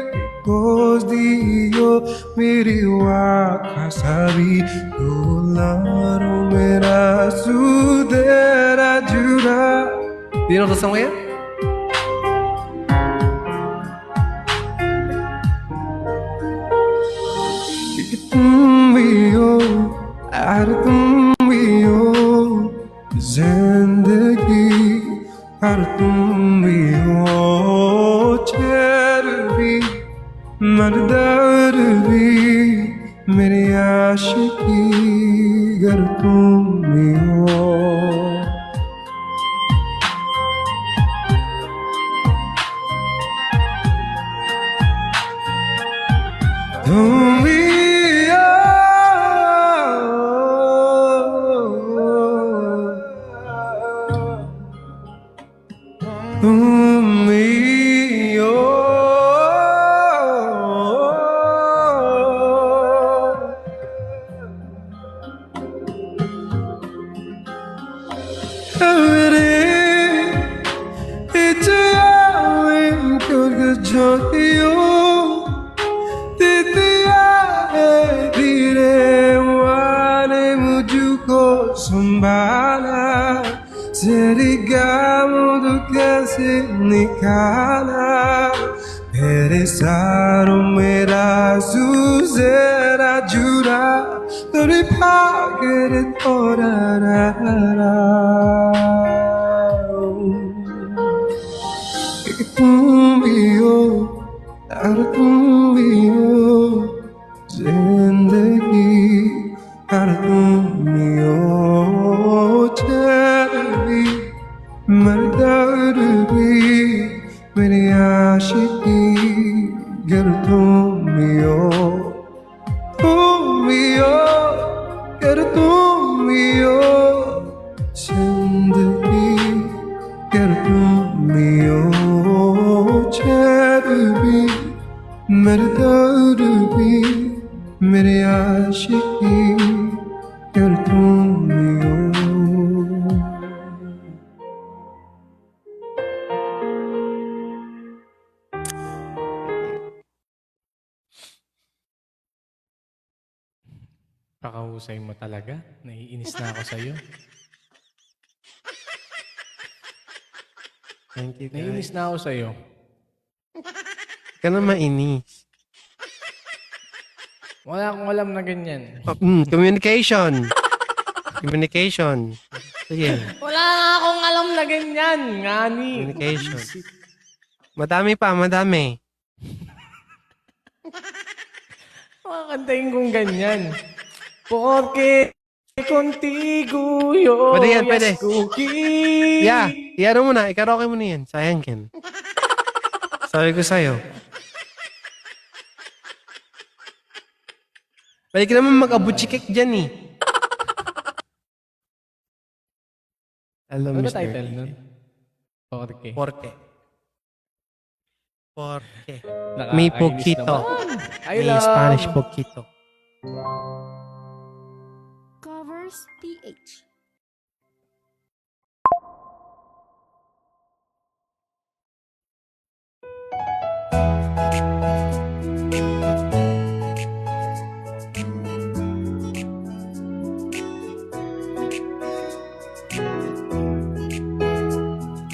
Dio meri wakasabi Dolaro mera sudera jura. Do you know the song yet? तुम भी हो यार तुम भी हो जिंदगी यार तुम भी हो चैन भी मर्दर भी मेरी आशिकी अगर तुम भी हो तुम भी संभाला तेरी गालों तो कैसे निकाला मेरे सारों मेरा सुजेरा जुरा तेरी पागल थोड़ा तुम भी हो यार तुम भी हो जिंदगी यार तुम भी हो मर्दर भी मेरी आशिकी गर तुम भी हो गर तुम भी हो जिंदगी गर तुम भी हो चैन भी मर्दर भी मेरी आशिकी गर तुम भी हो Pakahusay mo talaga. Naiinis na ako sa'yo. Thank you, guys. Naiinis na ako sa'yo. Ka na mainis. Wala akong alam na ganyan. Communication. Communication. Sige. Wala nga akong alam na ganyan. Ngani. Communication. Madami pa, madami. Makakantayin kong ganyan. Porque contigo yo Pwede yan, pwede. escogí. Yeah, iyan mo na. Ikaraoke mo na yan. Sayang yan. Sabi ko sa'yo. Balik ka naman mag-abutsikik dyan eh. Alam, Ano ba Mr. title nun? Porque. Porke. Porke. Nakakainis May poquito. naman. I May love. Spanish poquito. Covers PH.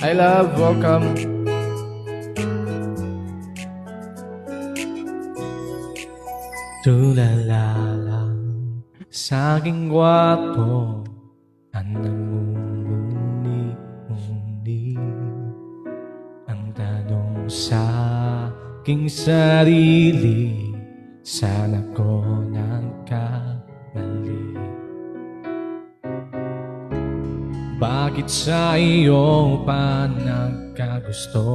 I love. Welcome. Tulala lang sa aking gwapo ang namumuni-muni ang tanong sa aking sarili, sana ko nagkamali. Bakit sa iyo pa nagkagusto?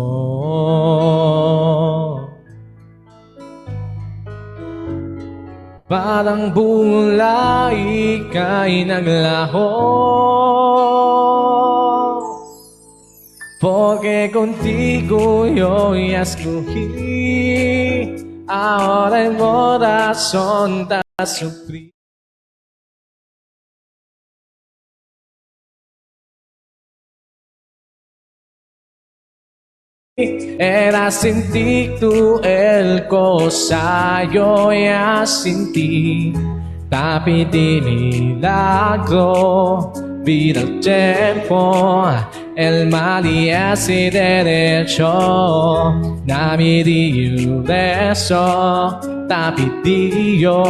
Parang bula ika'y naglaho. Porque contigo yo ya escogí. Ahora en razón. Supri. Era sin ti tu el cosayo ya sin ti tapi di milagro vino el tiempo el mal ya se derecho nami di beso tapi Dio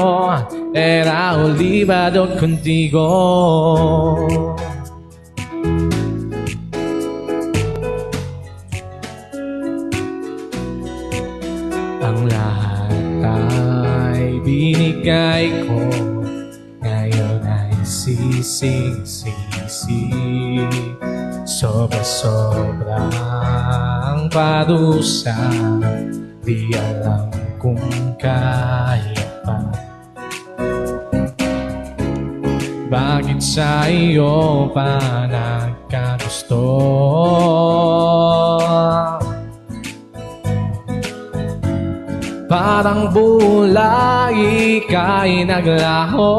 era olvidado contigo. Ang lahat ay binigay ko, ngayon ay sising-sisi. Sobra-sobrang parusa, di alam kung kaya pa. Bakit sa iyo pa nagkagusto? Parang bulay ika'y naglaho,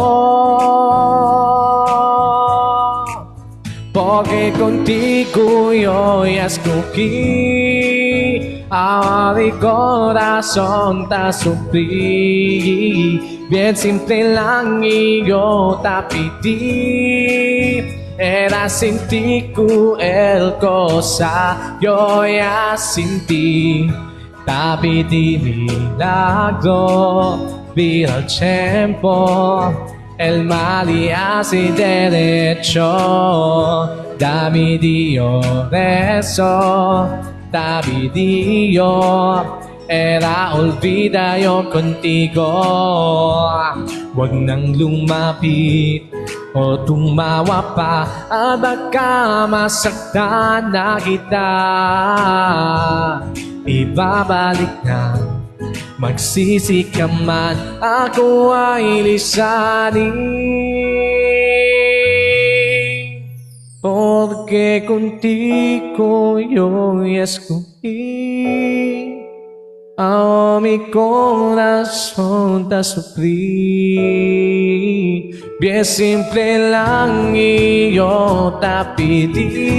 porque contigo yo ya escogí a mi corazón te sufrí. Bien simple lang iyo tapiti, era sin ti el cosa yo ya sin ti. Tapi di milagro vino el tiempo, el mal ya se derecho. Dami Dio beso, tapi Dio era olvida yo contigo. Huwag nang lumapit o tumawa pa at baka masaktan na kita. Ibabalik na, magsisi ka man, ako ay lisanin. Porque contigo yo escogí a mi corazón te sufrí. Bien simple lang iyo te pedí.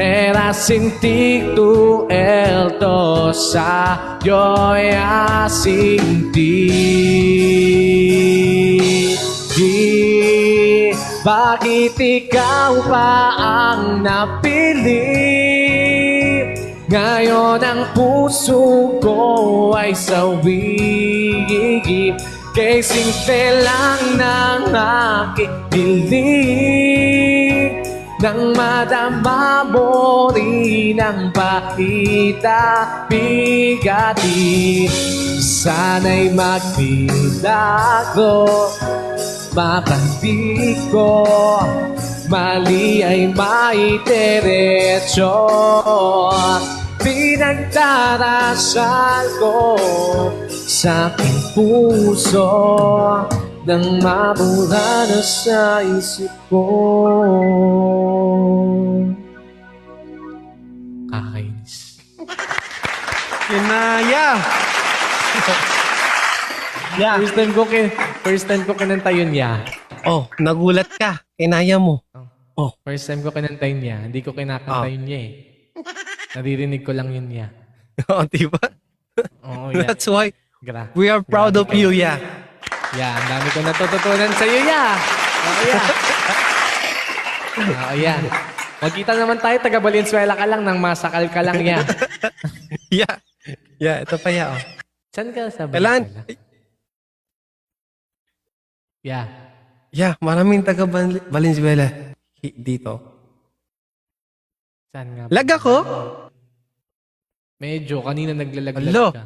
Era sin ti tu el tosa, yo ya sin ti. Bakit ikaw pa ang napili? Ngayon ang puso ko ay sawi. Kay simple lang ng aking dilig, nang madama mo rin ang pakita bigati. Sana'y magmilagro, mapandig ko, mali ay maiterecho. Pinagdarasal ko sa aking puso, nang mabura na sa isip ko. Kakainis. Kinaya! Yeah. First time ko kinanta yun, ya. Oh, nagulat ka. Kinaya mo. Oh. First time ko kinanta yun, ya. Hindi ko kinakanta yun, ya eh. Naririnig ko lang yun, ya. Oh, diba? Oo, ya. That's why we are proud of you, yeah. Ya, ang dami ko natututunan sa iyo, ya. Oo, ya. Oo, ya. Magkita naman tayo, taga Valenzuela ka lang, nang masakal ka lang, ya. Yeah. Yeah, ito pa ya, oh. Saan ka sa Kailan? Valenzuela? Ya. Yeah, maraming taga Valenzuela dito. Saan nga? Lag ako? Medyo, kanina naglalaglag Hello? ka.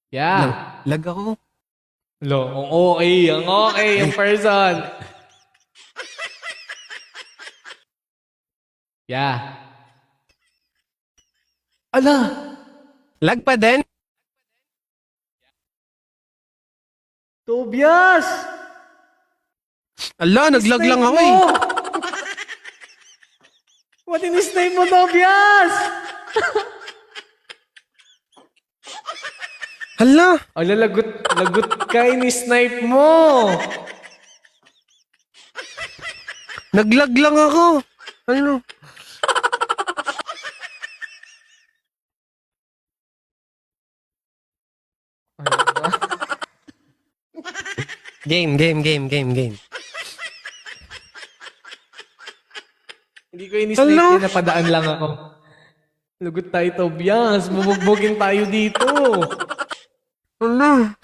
Ya. Lag ako? Lo, ang okay, ang person. Ya. Ala! Lag pa din? Tobias! Ala, naglag lang ako eh. What in his name mo, Tobias? Hala! Ala, lagot ka, ini-snipe mo. Naglag lang ako. Ano? Ano ba? Game. Hindi ko ini-snipe Hala! yun, napadaan lang ako. Lagot tayo, Tobias. Bubugbugin tayo dito. Hala!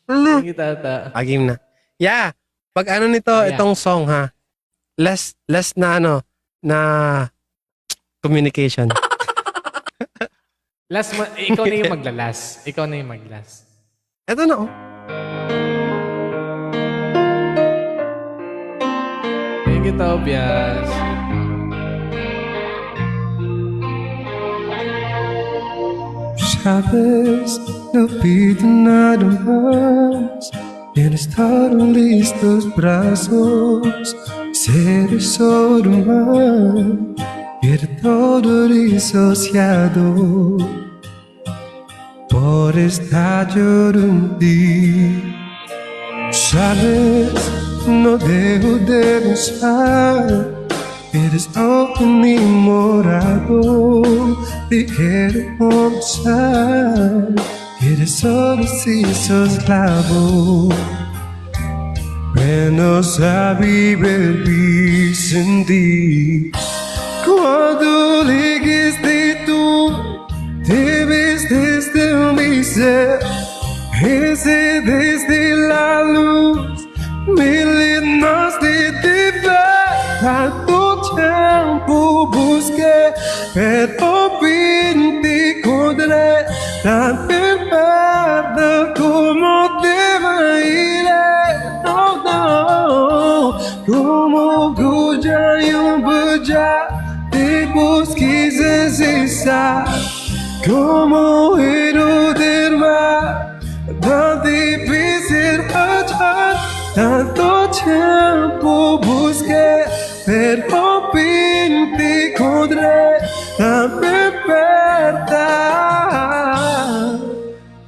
Hala! Sige, tata. Game na. Yeah. Pag ano nito, Yeah. itong song ha. Less na ano, na communication. Ikaw na yung maglalas. Ikaw na yung maglas. Ito na oh. Thank you, Tobias. Sabes, no pido nada más. Tienes tan listos brazos, seres sobrehumano, pierde todo disociado por estar llorando en ti. Sabes, no dejo de pensar. Eres enamorado, te quiero confesar. Eres solo si sos esclavo. Pero sabí vivir sin ti. Cuando dijiste tú, te ves desde mi ser. Ese desde la luz, mil líneas de ver. Tanto tiempo busqué, pero fin te encontré. Tan perfecta como te imaginé. No, no, como Goya y un Buja, te busqué cesar. Como héroe del mar, tan difícil hallar. Tanto tiempo busqué, pero fin te encontré. Tan perfecta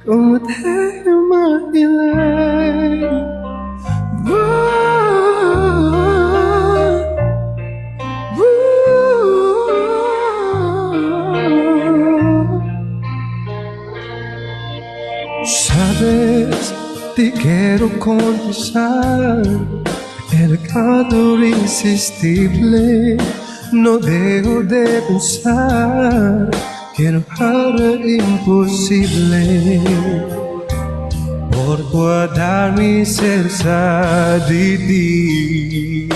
como te imaginé. Sabes, te quiero confesar, el calor irresistible, no dejo de pensar, quiero algo imposible, por guardar mi certeza de ti.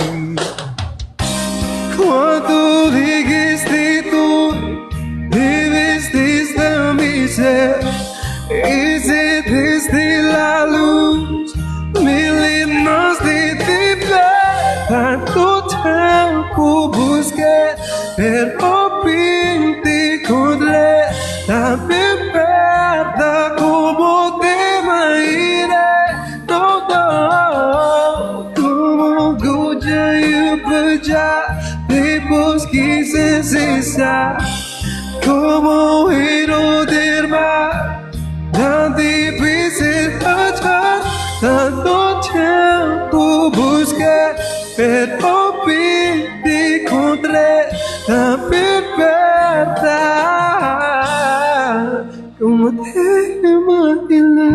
Cuando dijiste tú, vives desde mi ser. Hice desde la luz mil líneas de ver. Tanto tiempo busqué, pero fin te encontré. Tan perfecta como te imaginé. No, no, como Goya y Buja, te busqué cesar. Como héroe del mar, tan difícil hallar. Tanto tiempo busqué, pero fin te encontré. Tan perfecta como te imaginé.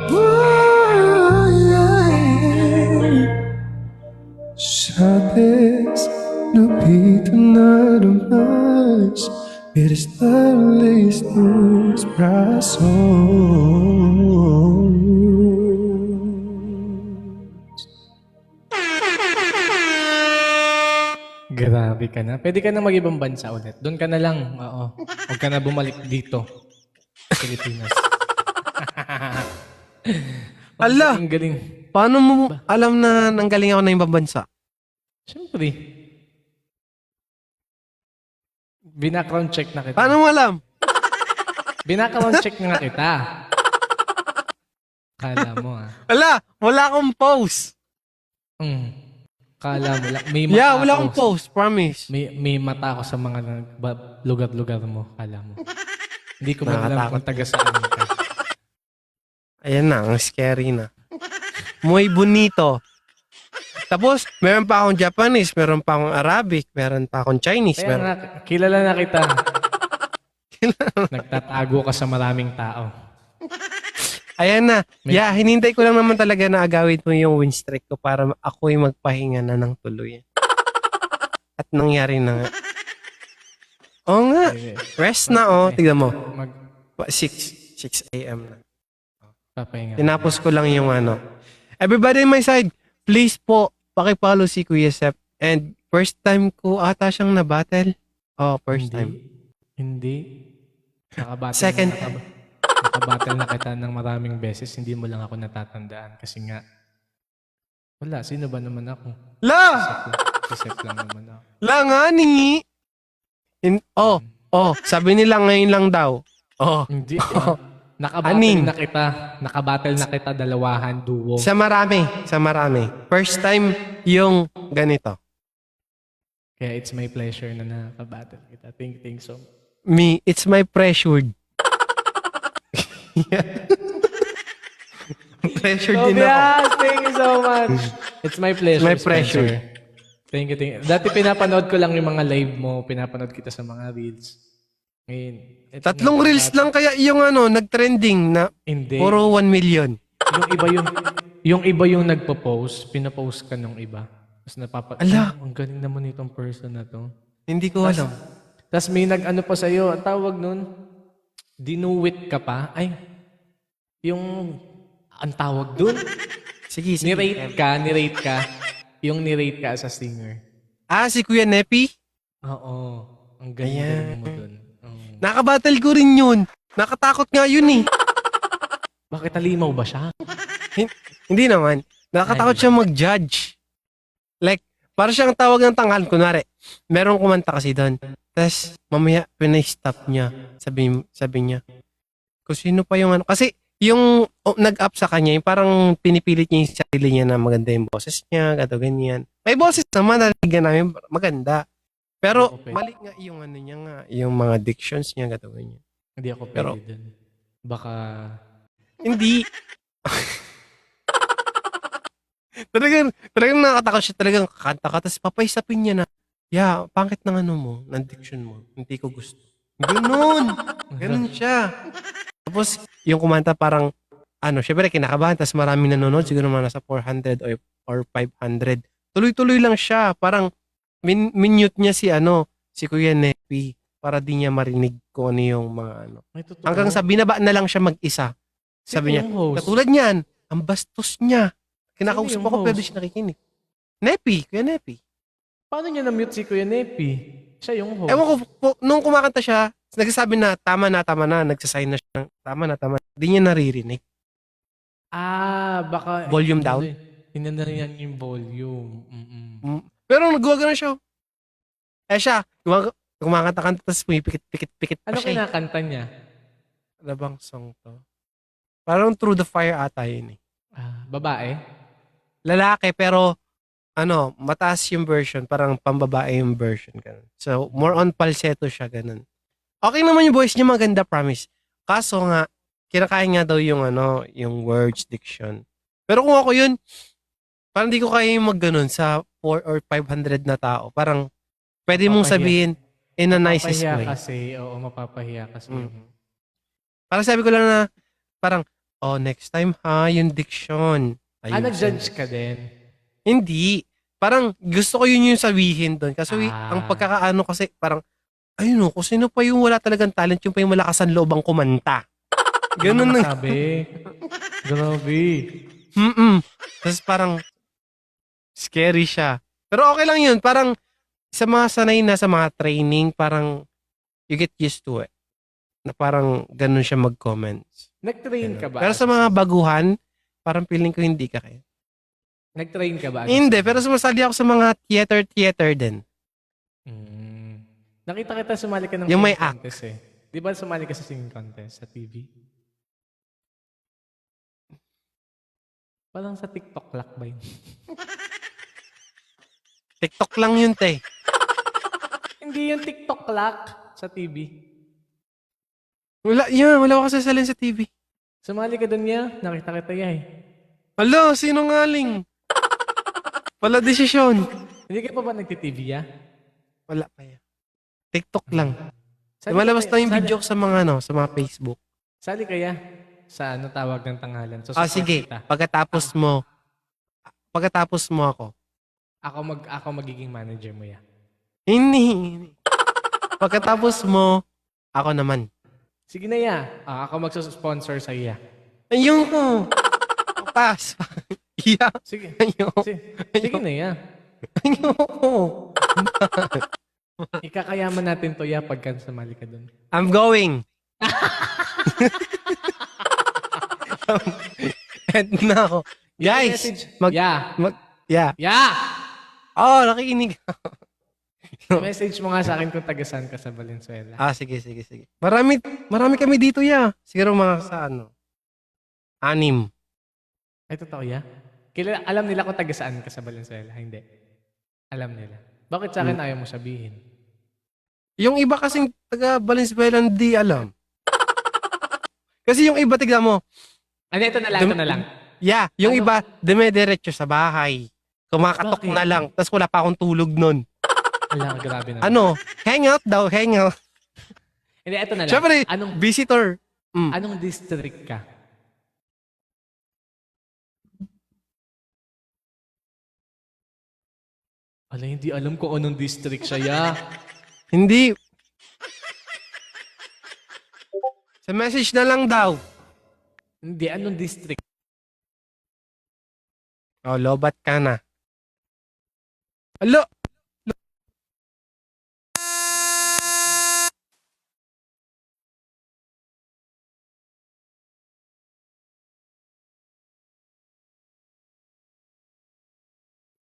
Oh, yeah. Sabes, no pido nada más. Eres tan listos brazos. Grabe ka na. Pwede ka na mag-ibang bansa ulit. Doon ka na lang. Oo. Huwag ka na bumalik dito. Pilipinas. Ala! Ang galing. Paano mo alam na nanggaling ako na ibang bansa? Siyempre. Binackground check na kita. Paano mo alam? Binackground check na kita. Kala mo ah. Ala! Wala akong post. Kala mo lang. May mata Yeah, wala ako. akong post, promise. May mata ako sa mga lugar-lugar mo. Kala mo. Hindi ko man alam Nakakatakot kung taga saan ka. Ayan na, ang scary na. Muy bonito. Tapos, meron pa akong Japanese, meron pa akong Arabic, meron pa akong Chinese. Kaya Meron... nga, kilala na kita. Nagtatago ka sa maraming tao. Ayan na. Yeah, hinintay ko lang naman talaga na agawin mo yung win streak ko para ako'y magpahinga na ng tuloy. At nangyari na nga. Oo nga. Rest na Tignan mo. 6 a.m. na. Magpapahinga. Tinapos ko lang yung ano. Everybody in my side, please po, pakipollow si Kuya Sep. And first time ko ata siyang na-battle. Oh, first time. Hindi. Second. Nakabattle na kita ng maraming beses. Hindi mo lang ako natatandaan. Kasi nga, wala. Sino ba naman ako? La! Sisip lang naman ako. La nga, ningi. Sabi nila ngayon lang daw. Oh. Hindi. Aning. Nakabattle na kita dalawahan, duo. Sa marami. First time yung ganito. Kaya it's my pleasure na nakabattle kita. Thank so. Me, it's my pressured. Pressured din ako. Thank you so much. It's my pleasure. It's my pressure. Spencer. Thank you. Dati pinapanood ko lang yung mga live mo. Pinapanood kita sa mga reels. Ngayon, Tatlong reels lang kaya yung nag-trending na Hindi. puro 1 million. Yung iba yung nagpo-post. Pinapost ka nung iba. Tapos Ala. Ang galing naman itong person na to. Hindi ko alam. Tapos may nag-ano pa sa'yo. Ang tawag nun, dinuwit ka pa. Ay, ang tawag dun. Sige. Nirate ka. Yung nirate ka as a singer. Si Kuya Nepi? Oo. Ang galing mo dun. Nakabattle ko rin yun. Nakatakot nga yun eh. Bakit halimaw ba siya? Hindi naman. Nakatakot siya mag-judge. Like, para siyang tawag ng tanghal. Kunwari, merong kumanta kasi doon. Tapos, mamaya, pinay-stop niya. Sabi niya, kung sino pa yung kasi, yung nag-up sa kanya, yung parang pinipilit niya yung sarili niya na maganda yung boses niya, gato ganyan. May boses naman, narigan namin, maganda. Pero, Okay. mali nga yung niya nga, yung mga dictions niya, gato ganyan. Hindi ako Pero- pwede dun. Baka... Hindi. talagang nakatakot siya, talagang kakanta ka, tapos papaisapin niya na, pangit ng mo, ng diction mo, hindi ko gusto. Ganun siya. Tapos, yung kumanta parang, syempre kinakabahan, tapos maraming nanonood, siguro naman nasa 400 or 500. Tuloy-tuloy lang siya, parang, minute niya si Kuya Nepi, para di niya marinig kung ano yung mga May totoo. Hanggang sa binaba na lang siya mag-isa. Sabi niya, Sino yung host? katulad niyan, ang bastos niya. Kinakausap Sino yung ako, host? pero di siya nakikinig. Nepi, Kuya Nepi. Paano niya na-mute si Kuya Nepi? Siya yung host. Ewan ko, nung kumakanta siya, nagsasabi na, tama na, nagsasign na siya ng, tama na. Di niya naririnig. Baka... Volume down? Hinanarihan yung volume. Pero nagwaga na siya. Siya, kumakanta-kanta, tapos pumipikit-pikit pa Ano siya. kinakanta niya? Ano bang song to? Parang Through the Fire ata yun eh. Babae? Lalaki, pero mataas yung version, parang pambabae yung version. Ganun. So, more on falsetto siya, ganun. Okay naman yung voice niya, maganda, promise. Kaso nga, kinakain nga daw yung yung words, diction. Pero kung ako yun, parang di ko kaya yung mag-ganun sa 4 or 500 na tao. Parang, pwede mong sabihin in a nicest way. Mapapahiya kasi. Parang sabi ko lang na, parang, next time yung diction. Ayusin. Nag-judge ka din? Hindi. Parang gusto ko yun yung sabihin doon. Kasi ang pagkakaano kasi parang, kung sino pa yung wala talagang talent, yung pa yung malakas ang loob ang kumanta. Ganun na. Sabi. Grabe. Tapos parang, scary siya. Pero okay lang yun. Parang, sa mga sanay na sa mga training, parang, you get used to it. Na parang, ganun siya mag-comments. Nag-train ka ba? Pero sa mga baguhan, parang feeling ko hindi ka kaya. Nag-train ka ba? Hindi, pero sumasali ako sa mga theater din. Nakita kita sumali ka ng Yung may singing contest eh. Di ba sumali ka sa singing contest sa TV? Parang sa TikTok lock ba yun? TikTok lang yun, te. Hindi yung TikTok clock sa TV. Wala ako kasasalin sa TV. Sumali ka dun niya. Nakita kita ya eh. Alo, sinungaling. Wala desisyon. Hindi ka pa ba nagti-TV ya? Wala pa yan. TikTok lang. Sali Lumalabas ka- na yung video ko sa mga sa mga Facebook. Sali kaya sa ano tawag ng tanghalan. So, Sige. Pagkatapos mo ako. Ako magiging manager mo ya. Hindi. Pagkatapos mo, ako naman. Sige na ya. Ako magsusponsor sa iya. Ayoko. Pass. Yeah. Sige. Ayoko. Sige na ya. Ayoko. Ikakayaman natin to ya pagka sumali ka dun. I'm going. End na ako. Guys, Message. yeah. Ya! Oh, nakikinig. Message mo nga sa akin kung tagasan ka sa Valenzuela. Sige. Marami kami dito, Siguro mga sa 6. Ay, totoo ya? Alam nila kung tagasaan ka sa Valenzuela. Hindi. Alam nila. Bakit sa akin ayaw mo sabihin? Yung iba kasing taga Valenzuela hindi alam. Kasi yung iba, tignan mo. Ano, ito na lang. Yeah, yung Ano? iba, dumediretso sa bahay. Kumakatok Bakit? na lang. Tapos wala pa akong tulog nun. Ala, grabe na. Hangout daw, hangout. Hindi, ito na lang. Siyempre, Anong visitor. district ka? Ala, hindi alam ko anong district siya, ya. Hindi. Sa message na lang daw. Hindi, anong district? Lobat ka na. Alo!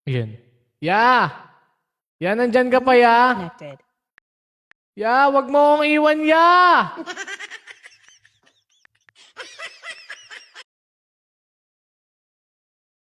Yan. Ya! Ya, nandyan ka pa, ya? Connected. Ya, wag mo akong iwan, ya!